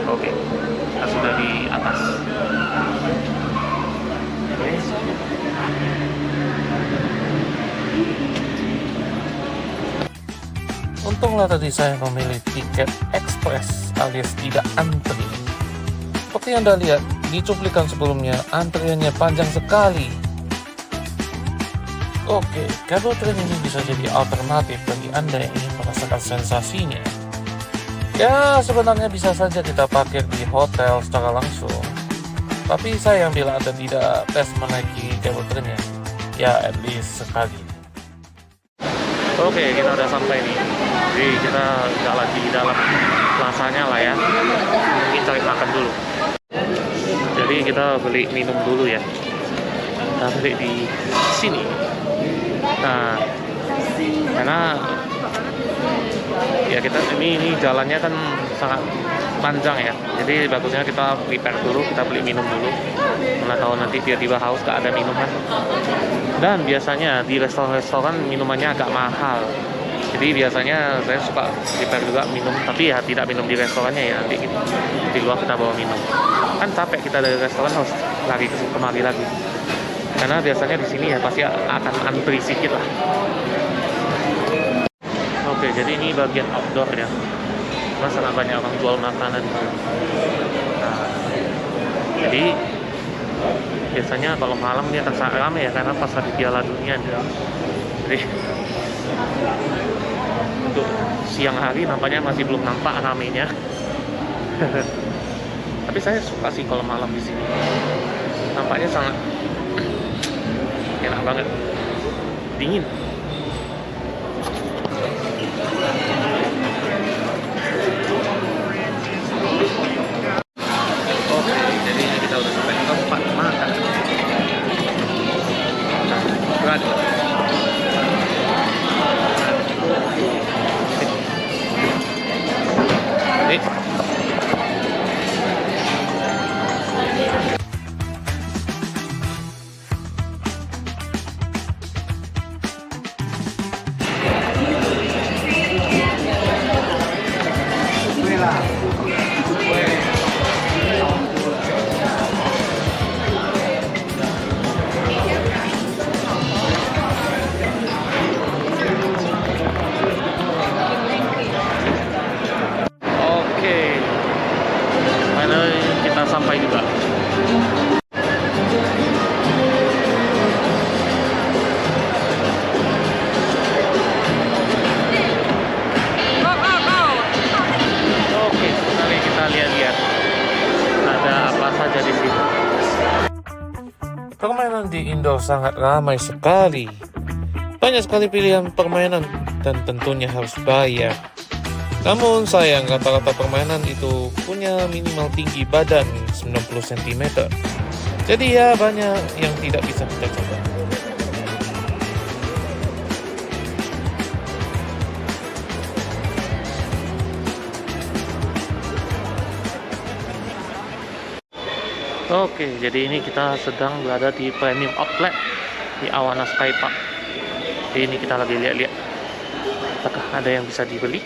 Oke, kita sudah di atas. Untunglah tadi saya memilih tiket ekspres alias tidak antri. Seperti yang Anda lihat di cuplikan sebelumnya, antriannya panjang sekali. Oke, kabel tren ini bisa jadi alternatif bagi Anda yang ingin merasakan sensasinya. Ya, sebenarnya bisa saja kita parkir di hotel secara langsung. Tapi sayang bila Anda tidak tes menaiki kabel trennya. Ya, at least sekali. Oke, kita udah sampai nih. Jadi kita jalan di dalam plasanya lah ya. Mungkin cari makan dulu. Jadi kita beli minum dulu ya. Kita beli di sini. Nah, karena ya ini jalannya kan sangat panjang ya. Jadi bagusnya kita prepare dulu, kita beli minum dulu. Karena tahu nanti tiba-tiba haus gak ada minuman. Dan biasanya di restoran-restoran minumannya agak mahal. Jadi biasanya saya suka prepare juga minum, tapi ya tidak minum di restorannya ya, nanti di luar kita bawa minum. Kan capek kita dari restoran harus lari ke kemari lagi. Karena biasanya di sini ya pasti akan antri sedikit lah. Oke, jadi ini bagian outdoor ya. Karena sangat banyak orang jual makanan. Nah, jadi biasanya kalau malam dia akan sangat ramai ya, karena pas hari Piala Dunia dia. Jadi untuk siang hari nampaknya masih belum nampak ramainya. Tapi saya suka sih kalau malam di sini. Nampaknya sangat enak banget. Dingin. Oke, jadi kita udah sampai ke tempat makan. Berada. Nih. Oke, finally kita sampai juga. Oke, mari kita lihat-lihat ada apa saja di sini. Permainan di indoor sangat ramai sekali. Banyak sekali pilihan permainan dan tentunya harus bayar. Namun sayang, rata-rata permainan itu punya minimal tinggi badan 90 cm. Jadi ya banyak yang tidak bisa kita coba. Oke, jadi ini kita sedang berada di Premium Outlet di Awana Sky Park. Jadi ini kita lagi lihat-lihat apakah ada yang bisa dibeli.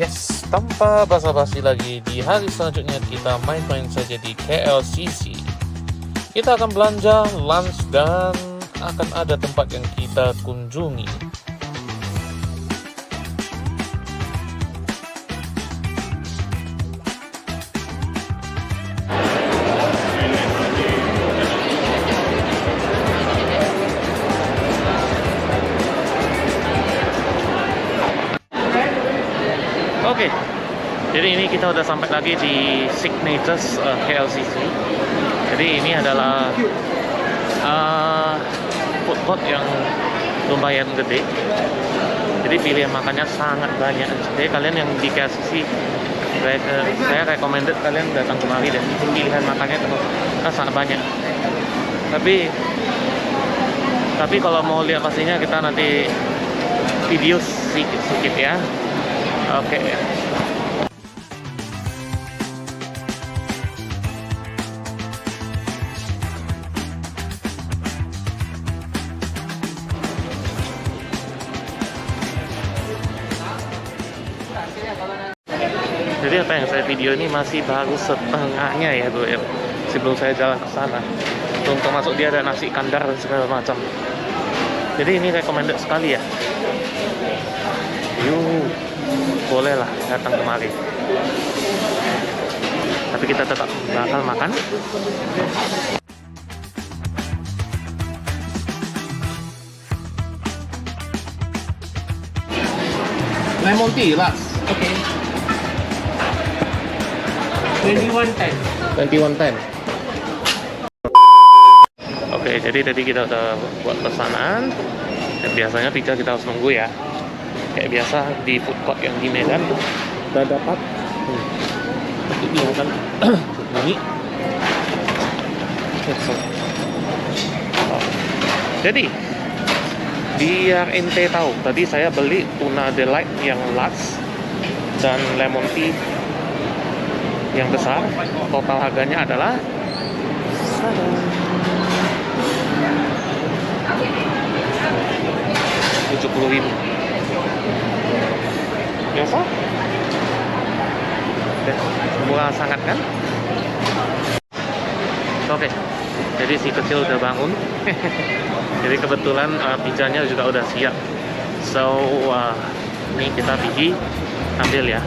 Yes, tanpa basa-basi lagi, di hari selanjutnya kita main-main saja di KLCC. Kita akan belanja, lunch, dan akan ada tempat yang kita kunjungi. Oke, jadi ini kita udah sampai lagi di Signatures KLCC. Jadi ini adalah food court yang lumayan gede. Jadi pilihan makannya sangat banyak. Jadi kalian yang di KLCC, saya recommended kalian datang kemari dan pilihan makannya sangat banyak. Tapi kalau mau lihat pastinya kita nanti video sedikit ya. Oke. Jadi apa yang saya video ini masih baru setengahnya ya bro ya. Sebelum saya jalan ke sana. Belum termasuk dia ada nasi kandar dan segala macam. Jadi ini recommended sekali ya. Yuk, bolehlah datang kemari. Tapi kita tetap bakal makan. Lemon tea, Lats. Okay. 2110. 2110. Oke, jadi tadi kita udah buat pesanan. Dan biasanya pizza kita harus nunggu ya. Kayak biasa di food court yang di Medan udah dapat. Ini kan ini. Jadi biar ente tahu, tadi saya beli tuna delight yang large dan lemon tea yang besar. Total harganya adalah 70.000. Biasa? Murah sangat kan? Oke, jadi si kecil udah bangun. Jadi kebetulan pizzanya juga udah siap. So, ini kita pergi ambil ya.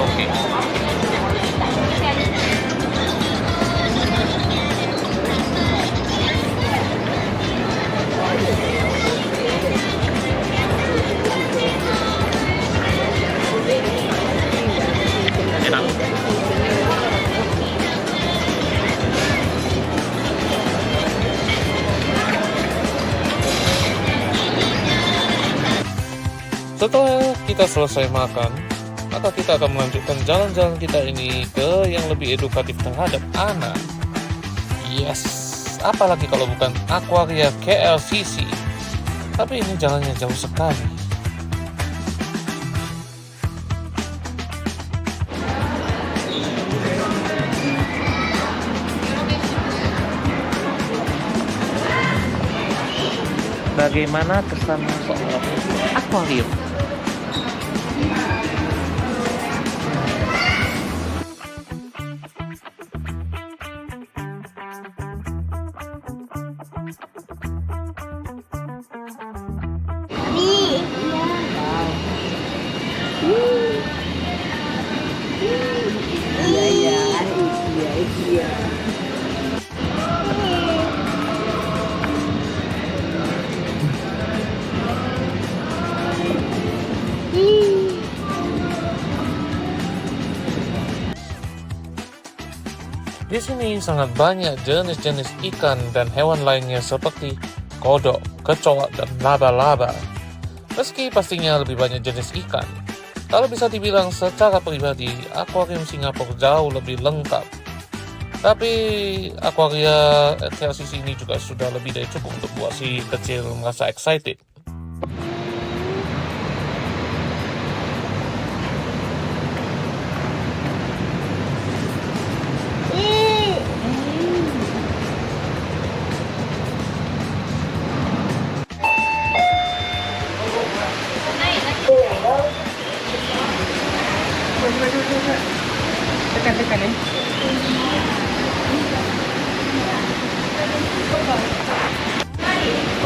Oke. Enak. Setelah kita selesai makan, maka kita akan melanjutkan jalan-jalan kita ini ke yang lebih edukatif terhadap anak. Yes, apalagi kalau bukan Aquaria KLCC. Tapi ini jalannya jauh sekali. Bagaimana kesan masuk akuarium? Di sini sangat banyak jenis-jenis ikan dan hewan lainnya seperti kodok, kecoak, dan laba-laba. Meski pastinya lebih banyak jenis ikan, kalau bisa dibilang secara pribadi, akuarium Singapura jauh lebih lengkap. Tapi Aquaria KLCC ini juga sudah lebih dari cukup untuk buat si kecil merasa excited. Tekan ya.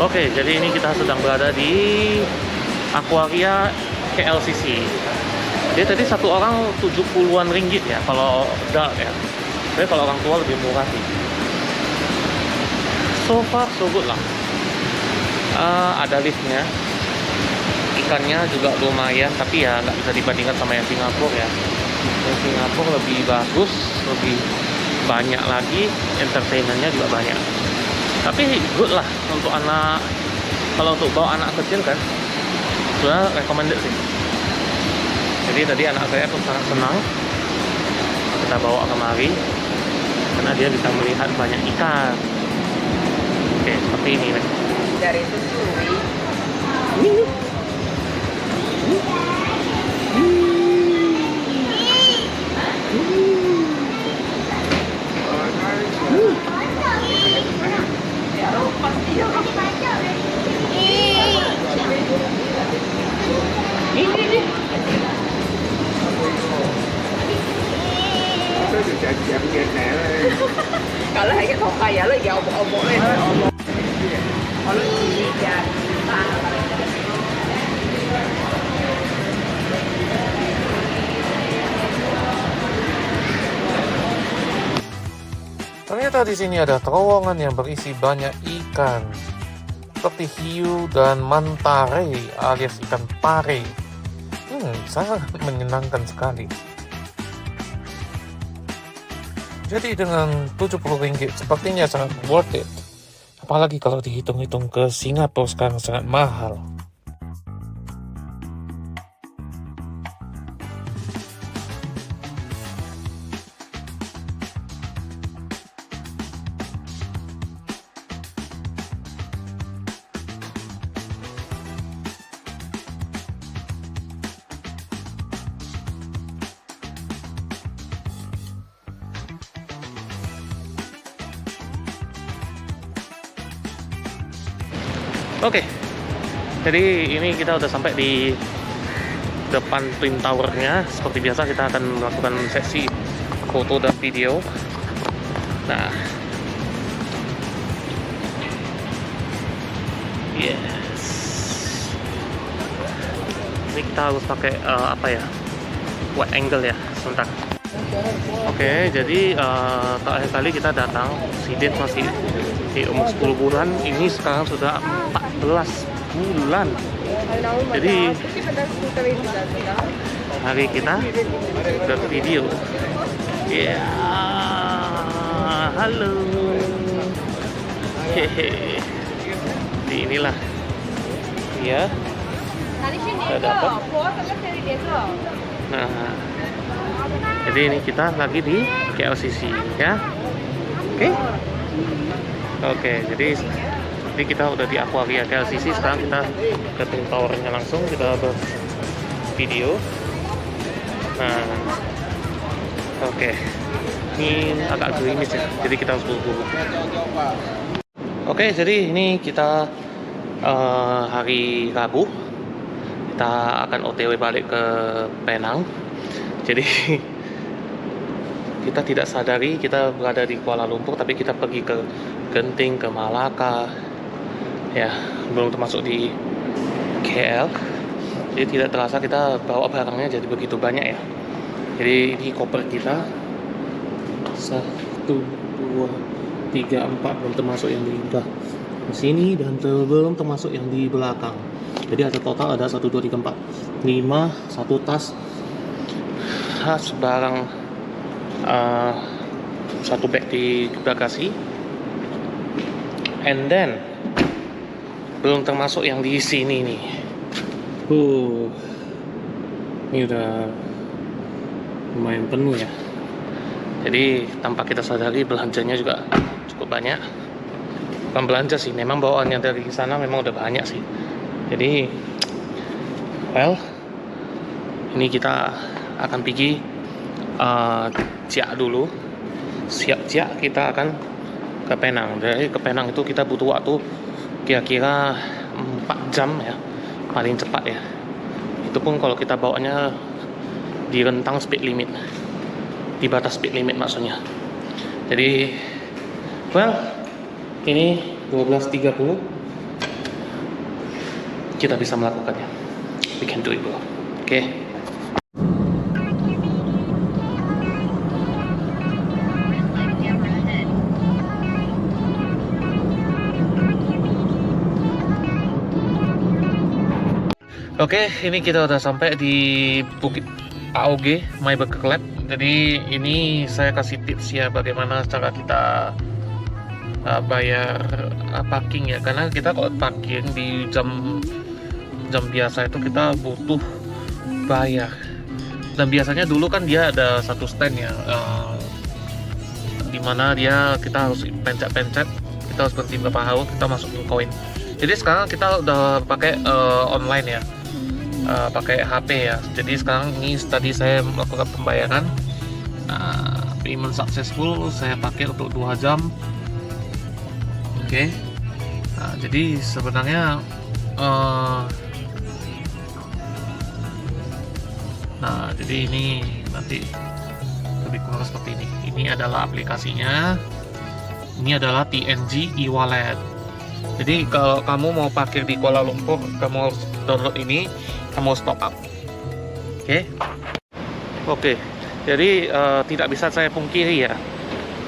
Oke, jadi ini kita sedang berada di Aquaria KLCC. Dia tadi satu orang 70-an ringgit ya kalau adult ya. Tapi kalau orang tua lebih murah sih. So far so good lah. Ada liftnya. Ikannya juga lumayan, tapi ya nggak bisa dibandingkan sama yang Singapura ya. Yang Singapura lebih bagus, lebih banyak lagi, entertainmentnya juga banyak. Tapi good lah untuk anak, kalau untuk bawa anak kecil kan, sudah recommended sih. Jadi tadi anak saya pun sangat senang kita bawa kemari karena dia bisa melihat banyak ikan. Oke, seperti ini nih. Dari susui. Cậu lấy cái thùng cây vậy, lấy dầu bộ lên thôi. Họ lấy gì vậy? Ternyata di sini ada terowongan yang berisi banyak ikan, seperti hiu dan mantare alias ikan pare. Sangat menyenangkan sekali. Jadi dengan 70 ringgit sepertinya sangat worth it. Apalagi kalau dihitung-hitung ke Singapura sekarang sangat mahal. Oke, jadi ini kita udah sampai di depan Twin Tower-nya. Seperti biasa kita akan melakukan sesi foto dan video. Nah, yes, ini kita harus pakai apa ya, wide angle ya, sebentar. Oke, jadi terakhir kali kita datang, Sidin masih di umur 10 bulan, ini sekarang sudah 14 bulan. Jadi hari kita bervideo. Ya, halo. Hehe. Di inilah. Ya. Kita dapat. Nah, jadi ini kita lagi di KLCC ya. Oke, jadi kita udah di Aquaria KLCC. Sekarang kita ke Twin Tower-nya langsung, kita bervideo. Nah, oke, ini agak gerimis ya, jadi kita harus buru-buru. Oke, jadi ini kita hari Rabu, kita akan OTW balik ke Penang. Jadi kita tidak sadari kita berada di Kuala Lumpur, tapi kita pergi ke Genting, ke Malaka, ya, belum termasuk di KL. Jadi tidak terasa kita bawa barangnya jadi begitu banyak ya. Jadi ini koper kita 1, 2, 3, 4, belum termasuk yang di sini dan belum termasuk yang di belakang. Jadi ada total ada 1, 2, 3, 4, 5, 1 tas barang, 1 bag di bagasi, and then belum termasuk yang di sini nih. Ini udah lumayan penuh ya. Jadi tanpa kita sadari belanjanya juga cukup banyak. Bukan belanja sih, memang bawaannya dari sana memang udah banyak sih. Jadi, well, ini kita akan pergi Ciak dulu. Ciak kita akan ke Penang. Dari ke Penang itu kita butuh waktu kira-kira 4 jam ya, paling cepat ya. Itu pun kalau kita bawanya di rentang speed limit, di batas speed limit maksudnya. Jadi, well, ini 12.30 kita bisa melakukannya. We can do it, bro. Oke. Oke, ini kita udah sampai di Bukit AOG My Burger Club. Jadi ini saya kasih tips ya bagaimana cara kita bayar parking ya, karena kita kalau parking di jam biasa itu kita butuh bayar. Dan biasanya dulu kan dia ada satu stand ya, dimana dia kita harus pencet-pencet, kita harus berhenti berapa hour, kita masukin koin. Jadi sekarang kita udah pakai online ya, pakai HP ya. Jadi sekarang ini tadi saya melakukan pembayaran, payment successful, saya pakai untuk 2 jam. Oke. Nah, jadi sebenarnya nah, jadi ini nanti lebih kurang seperti ini. Ini adalah aplikasinya. Ini adalah TNG e-wallet. Jadi kalau kamu mau parkir di Kuala Lumpur, kamu harus download ini, kamu harus top up. Oke. Jadi tidak bisa saya pungkiri ya,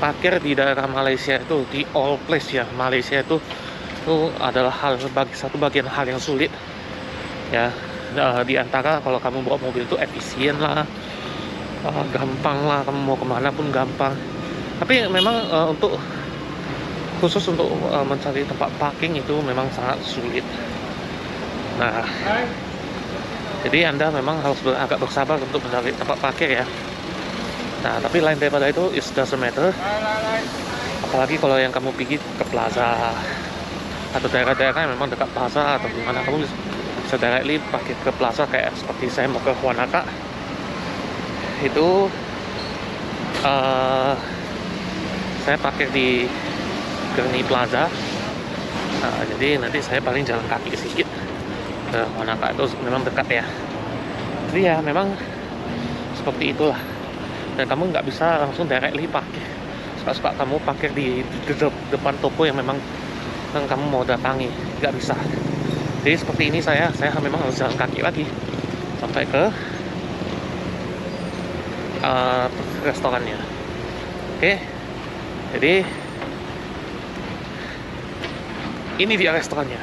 parkir di daerah Malaysia itu, di all place ya, Malaysia itu adalah satu bagian hal yang sulit ya. Di antara kalau kamu bawa mobil itu efisien lah, gampang lah, kamu mau kemana pun gampang. Tapi memang khusus untuk mencari tempat parking itu memang sangat sulit. Nah, jadi Anda memang harus agak bersabar untuk mencari tempat parkir ya. Nah, tapi lain daripada itu, it doesn't matter. Apalagi kalau yang kamu pergi ke plaza atau daerah-daerah yang memang dekat plaza atau gimana, kamu bisa directly parkir ke plaza. Kayak seperti saya mau ke Wanaka itu, saya parkir di Gurney Plaza. Nah, jadi nanti saya paling jalan kaki sedikit ke Monaco, itu memang dekat ya. Jadi ya memang seperti itulah. Dan kamu nggak bisa langsung directly parkir. Suka-suka kamu parkir di depan toko yang memang kamu mau datangi, nggak bisa. Jadi seperti ini saya memang harus jalan kaki lagi sampai ke restorannya. Oke, jadi ini dia restorannya.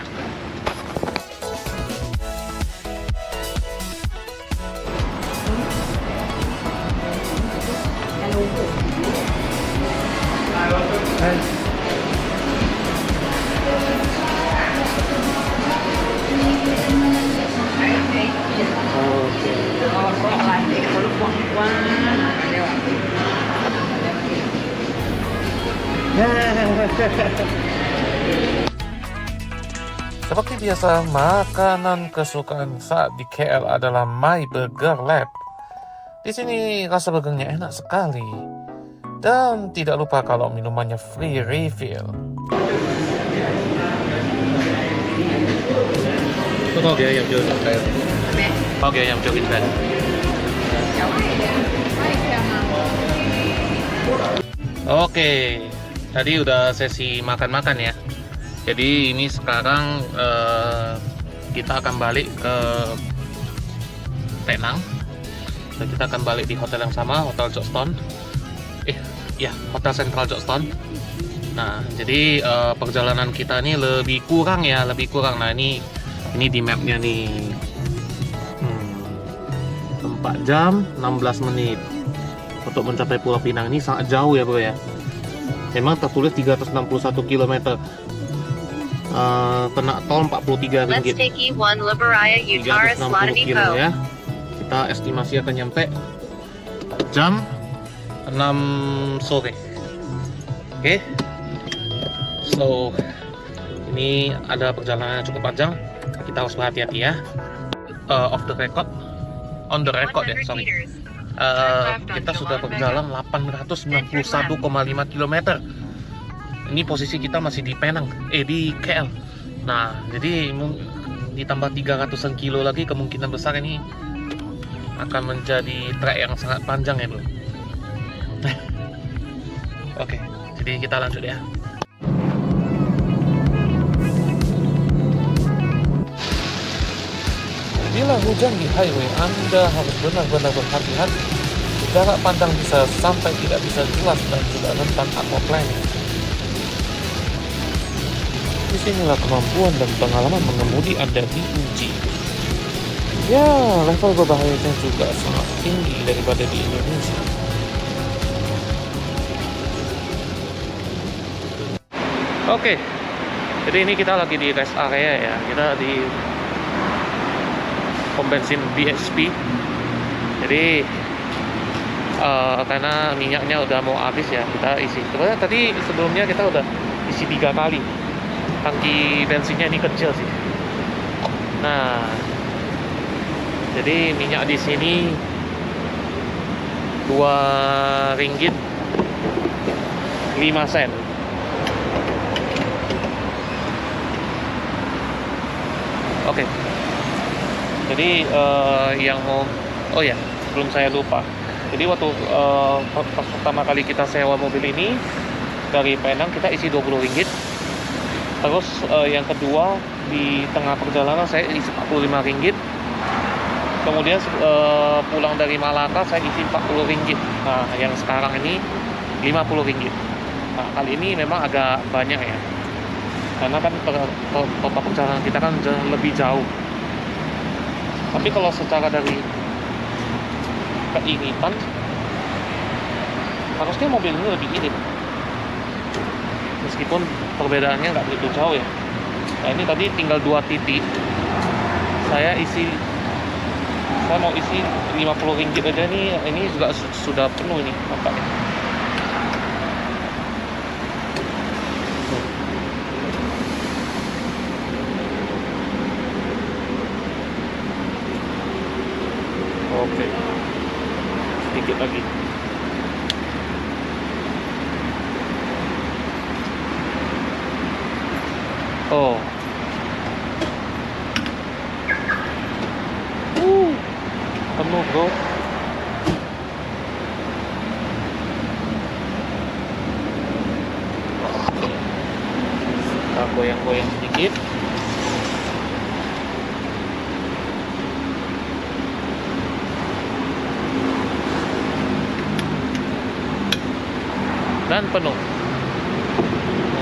Seperti biasa, makanan kesukaan saat di KL adalah My Burger Lab. Di sini rasa burgernya enak sekali. Dan tidak lupa kalau minumannya free refill. Có ghế em chưa được đây. Có ghế em chưa kinh doanh. Oke, tadi udah sesi makan-makan ya. Jadi ini sekarang kita akan balik ke Penang. Dan kita akan balik di hotel yang sama, Hotel Jokstone. Hotel Central Jokstone. Nah, jadi perjalanan kita ini lebih kurang. Nah, ini di mapnya nih. 4 jam 16 menit untuk mencapai Pulau Pinang. Ini sangat jauh ya bro ya. Memang tertulis 361 km. Kena tol 43 ringgit. 360 kilo ya. Kita estimasi akan nyampe jam 6 sore. Oke. So ini ada perjalanan yang cukup panjang. Kita harus berhati-hati ya. On the record ya, sorry. Kita sudah berjalan 891,5 km. Ini posisi kita masih di Penang, di KL. Nah, jadi ditambah 300-an kilo lagi, kemungkinan besar ini akan menjadi trek yang sangat panjang ya bro. Oke, jadi kita lanjut ya. Bila hujan di highway, Anda harus benar-benar berhati-hati. Jarak pandang bisa sampai tidak bisa jelas dan juga rentan aquaplaning. Disinilah kemampuan dan pengalaman mengemudi Anda diuji. Ya, level berbahayanya juga sangat tinggi daripada di Indonesia. Oke, jadi ini kita lagi di rest area ya. Kita di pom bensin BSP. Jadi karena minyaknya udah mau habis ya, kita isi. Sebenarnya tadi sebelumnya kita udah isi 3 kali. Tangki bensinnya ini kecil sih. Nah, jadi minyak di sini 2 ringgit 5 sen. Oke. Jadi yang mau, sebelum saya lupa. Jadi waktu pas pertama kali kita sewa mobil ini dari Penang, kita isi 20 ringgit. Terus yang kedua di tengah perjalanan saya isi 45 ringgit. Kemudian pulang dari Malaka saya isi 40 ringgit. Nah, yang sekarang ini 50 ringgit. Nah, kali ini memang agak banyak ya. Karena kan total perjalanan kita kan lebih jauh. Tapi kalau secara dari keiritan, harusnya mobil ini lebih irit. Meskipun perbedaannya nggak begitu jauh ya. Nah, ini tadi tinggal 2 titik. Saya mau isi 50 ringgit aja nih. Ini juga sudah penuh ini nampaknya. Oke, sedikit lagi. Oh. Penuh bro. Kita goyang-goyang sedikit. Dan penuh.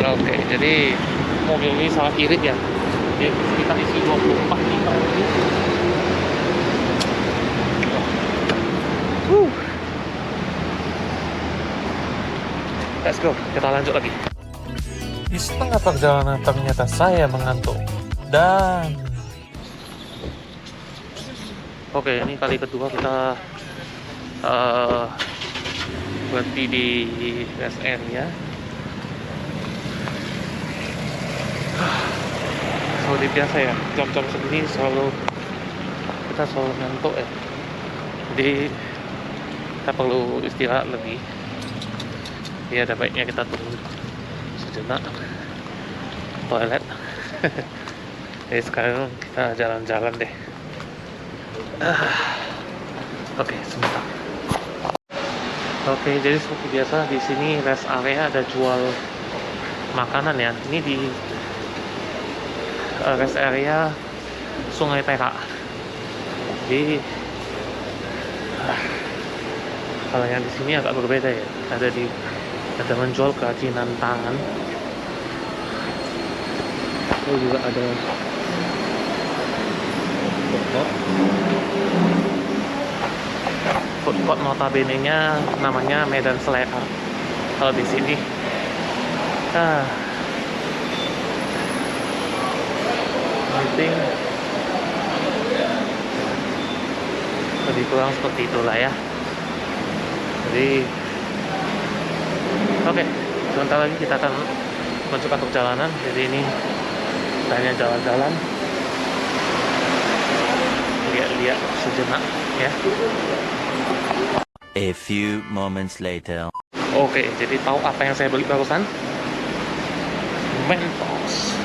Oke, jadi mobil ini sangat irit ya. Jadi kita isi 24 liter ini. Let's go, kita lanjut lagi. Di setengah perjalanan ternyata saya mengantuk. Dan oke, ini kali kedua kita berhenti di rest area. Seperti biasa ya, jam-jam segini kita selalu ngantuk ya. Jadi kita perlu istirahat lebih. Ya ada baiknya kita turun sejenak ke toilet. Jadi sekarang kita jalan-jalan deh. Oke, sebentar. Oke, jadi seperti biasa di sini rest area ada jual makanan ya. Ini di rest area Sungai Perak. Jadi kalau yang di sini agak berbeda ya. Ada menjual kerajinan tangan. Lalu juga ada food court notabene-nya namanya Medan Selera. Kalau di sini meeting lebih kurang seperti itulah ya. Jadi oke, sebentar lagi kita akan melanjutkan perjalanan. Jadi ini hanya jalan-jalan, lihat-lihat sejenak ya. A few moments later. Oke, jadi tahu apa yang saya beli barusan? Mentos.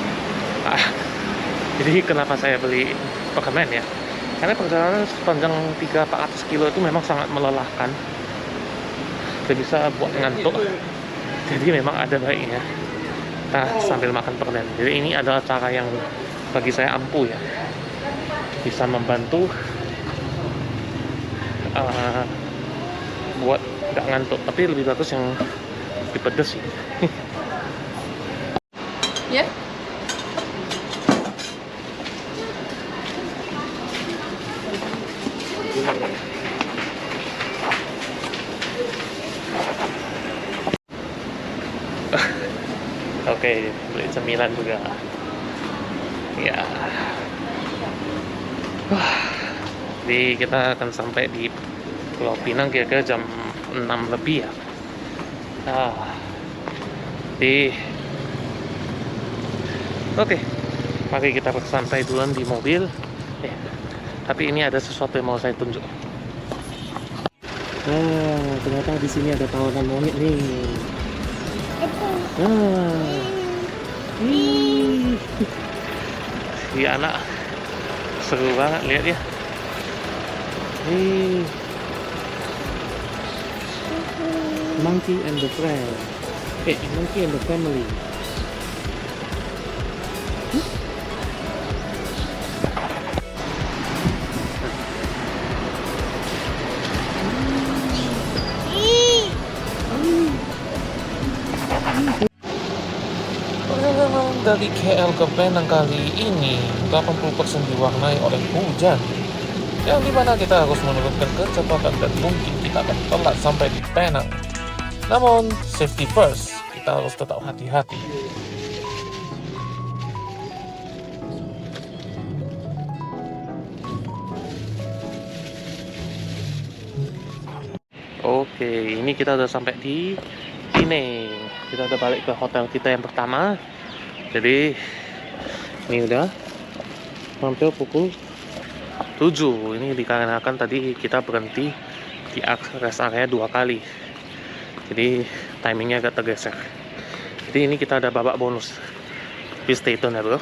Jadi kenapa saya beli permen ya? Karena perjalanan sepanjang 300-400 kilo itu memang sangat melelahkan. Tidak bisa buat ngantuk. Jadi memang ada baiknya kita sambil makan permen. Jadi ini adalah cara yang bagi saya ampuh ya, bisa membantu buat nggak ngantuk. Tapi lebih bagus yang lebih pedes sih. Ya. Oke, beli cemilan juga. Ya. Jadi kita akan sampai di Pulau Pinang kira-kira jam 6 lebih ya. Oke, mari kita bersantai duluan di mobil. Tapi ini ada sesuatu yang mau saya tunjuk. Ternyata di sini ada tawanan monyet nih. Si anak seru banget lihat ya. Monkey and the friend. Monkey and the family. Dari KL ke Penang kali ini 80% diwarnai oleh hujan, yang dimana kita harus menurunkan kecepatan dan mungkin kita akan telat sampai di Penang. Namun safety first, kita harus tetap hati-hati. Oke, ini kita udah sampai di Pinang. Kita udah balik ke hotel kita yang pertama. Jadi ini udah hampir pukul 7. Ini dikarenakan tadi kita berhenti di rest area 2 kali. Jadi timingnya agak tergeser. Jadi ini kita ada babak bonus. Please stay tune ya bro.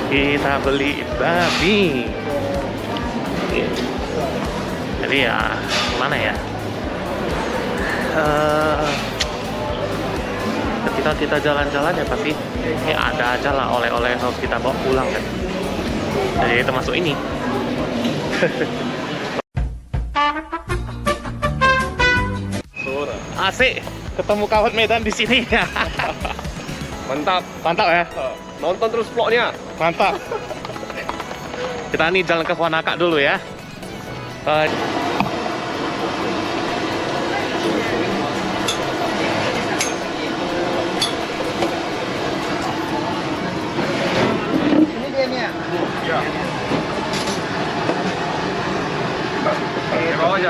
Kita beli babi. Jadi ya gimana ya, ketika kita jalan-jalan ya pasti ini ada aja lah oleh-oleh yang harus kita bawa pulang kan. Jadi termasuk ini. Asik ketemu kawan Medan di sini. Mantap. Mantap ya. Nonton terus vlognya. Mantap. Kita nih jalan ke Wanaka dulu ya.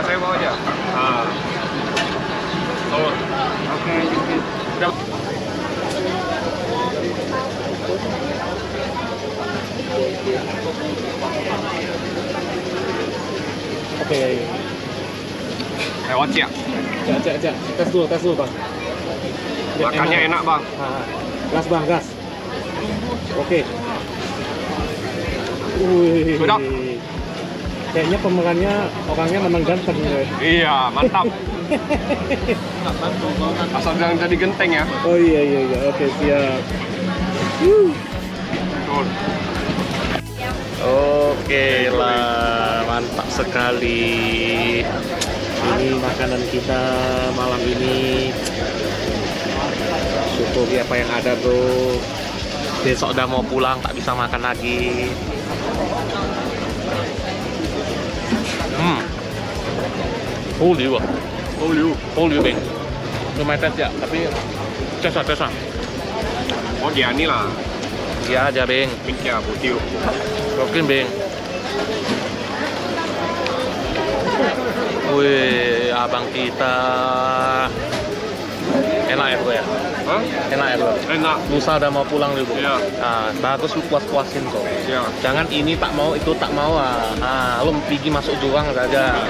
Saya bawa aja. Telur. Oke. Oke. Lewat ya. Cek. Tes dulu bang. Makannya enak bang. Gas bang, gas. Oke. Wih. Sudah. Kayaknya pemerannya orangnya memang ganteng ya. Iya, mantap. Asal jangan jadi genteng ya. Oh iya. Oke, siap. Betul. Oke lah, mantap sekali. Ini makanan kita malam ini. Syukuri apa yang ada bro. Besok udah mau pulang, tak bisa makan lagi. Holiu bang. Lumayan tes ya, tapi tes lah. Oh dia ini lah. Iya aja bang. Miknya putih. Mungkin bang. Wih, abang kita enak ya bro ya. Hah? Enak ya bro. Enak. Lusa udah mau pulang nih bro. Iya. Nah, bagus lu puas-puasin kok. Iya. Jangan ini tak mau, itu tak mau ah. Nah, lu pergi masuk jurang saja.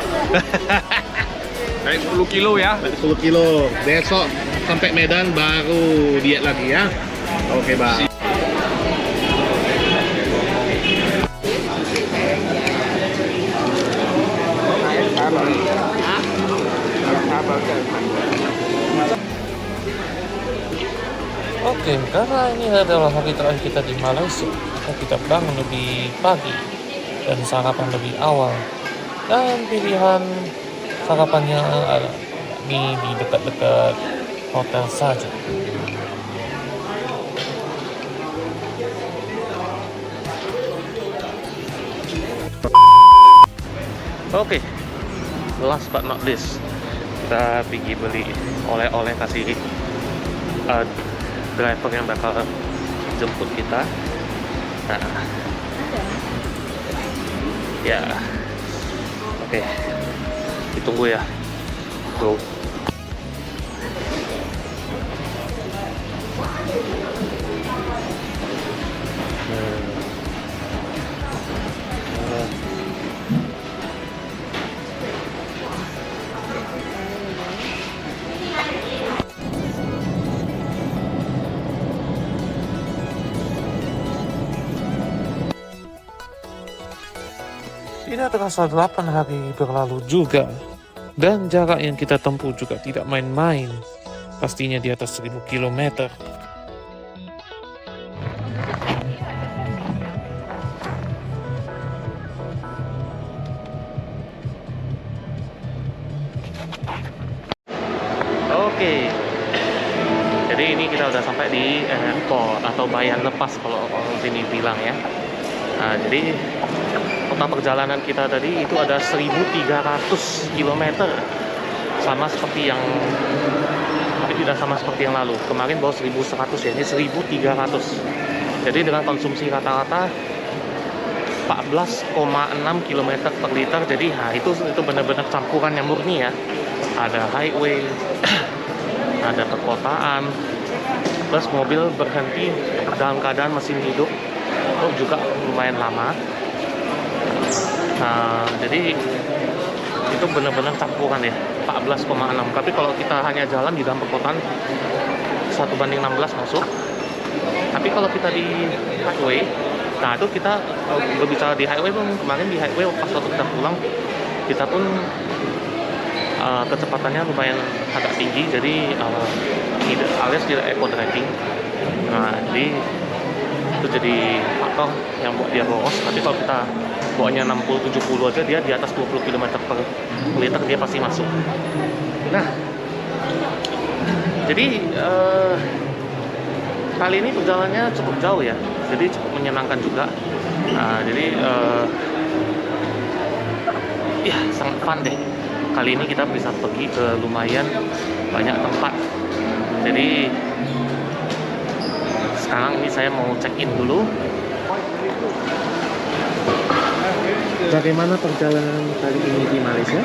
Naik 10 kilo ya. 10 kilo. Besok sampai Medan baru diet lagi ya. Oke bang. Oke, karena ini adalah hari terakhir kita di Malaysia, maka kita bangun lebih pagi dan sarapan lebih awal. Dan pilihan sarapannya adalah ini di dekat-dekat hotel saja. Oke, last but not least, kita pergi beli oleh-oleh kasih driver yang bakal jemput kita. Nah, ya, oke, ditunggu ya, bro. Tidak terasa 8 hari berlalu juga, dan jarak yang kita tempuh juga tidak main-main, pastinya di atas 1000 km. Oke, jadi ini kita udah sampai di airport atau bayan lepas kalau orang sini bilang ya. Nah, jadi total perjalanan kita tadi itu ada 1300 km, sama seperti yang tapi tidak sama seperti yang lalu. Kemarin bawa 1100 ya, ini 1300. Jadi dengan konsumsi rata-rata 14,6 km per liter. Jadi itu benar-benar campuran yang murni ya. Ada highway, ada perkotaan, plus mobil berhenti dalam keadaan mesin hidup, itu juga lumayan lama. Nah, jadi itu benar-benar campuran ya, 14,6. Tapi kalau kita hanya jalan di dalam perkotaan 1:16 masuk. Tapi kalau kita di highway, nah itu kita berbicara di highway pun, kemarin di highway pas waktu kita pulang, kita pun kecepatannya lumayan agak tinggi, jadi alias tidak eco driving. Nah, jadi itu jadi faktor yang buat dia boros. Tapi kalau kita bawanya 60-70 aja, dia di atas 20 km per liter dia pasti masuk. Nah, jadi kali ini perjalanannya cukup jauh ya, jadi cukup menyenangkan juga. Nah, jadi ya sangat fun deh. Kali ini kita bisa pergi ke lumayan banyak tempat. Jadi sekarang ini saya mau check in dulu. Bagaimana perjalanan kali ini di Malaysia?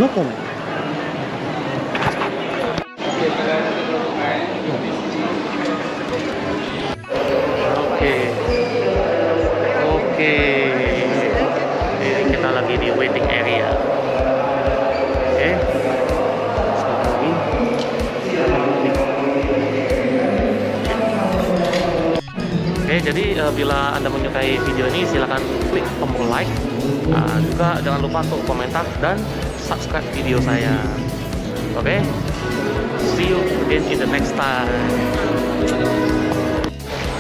No comment. Oke. Ini kita lagi di waiting area. Oke. Sebentar lagi. Oke, jadi bila Anda menyukai video ini, silahkan klik tombol like. Juga jangan lupa untuk komentar dan subscribe video saya. Oke, see you again in the next time.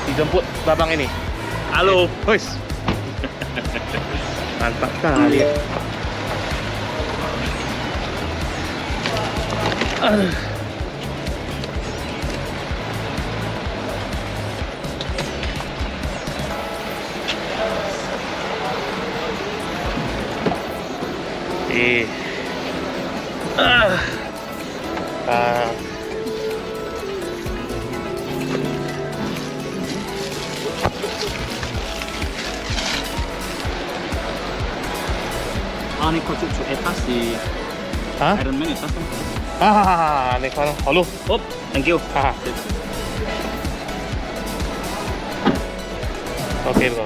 Dijemput babang ini. Halo, boys. Mantap kali. Ini kok cucu etas di Hah? Iron Man etas kan? Ini kan. Halo. Oh, thank you. Oke, bro.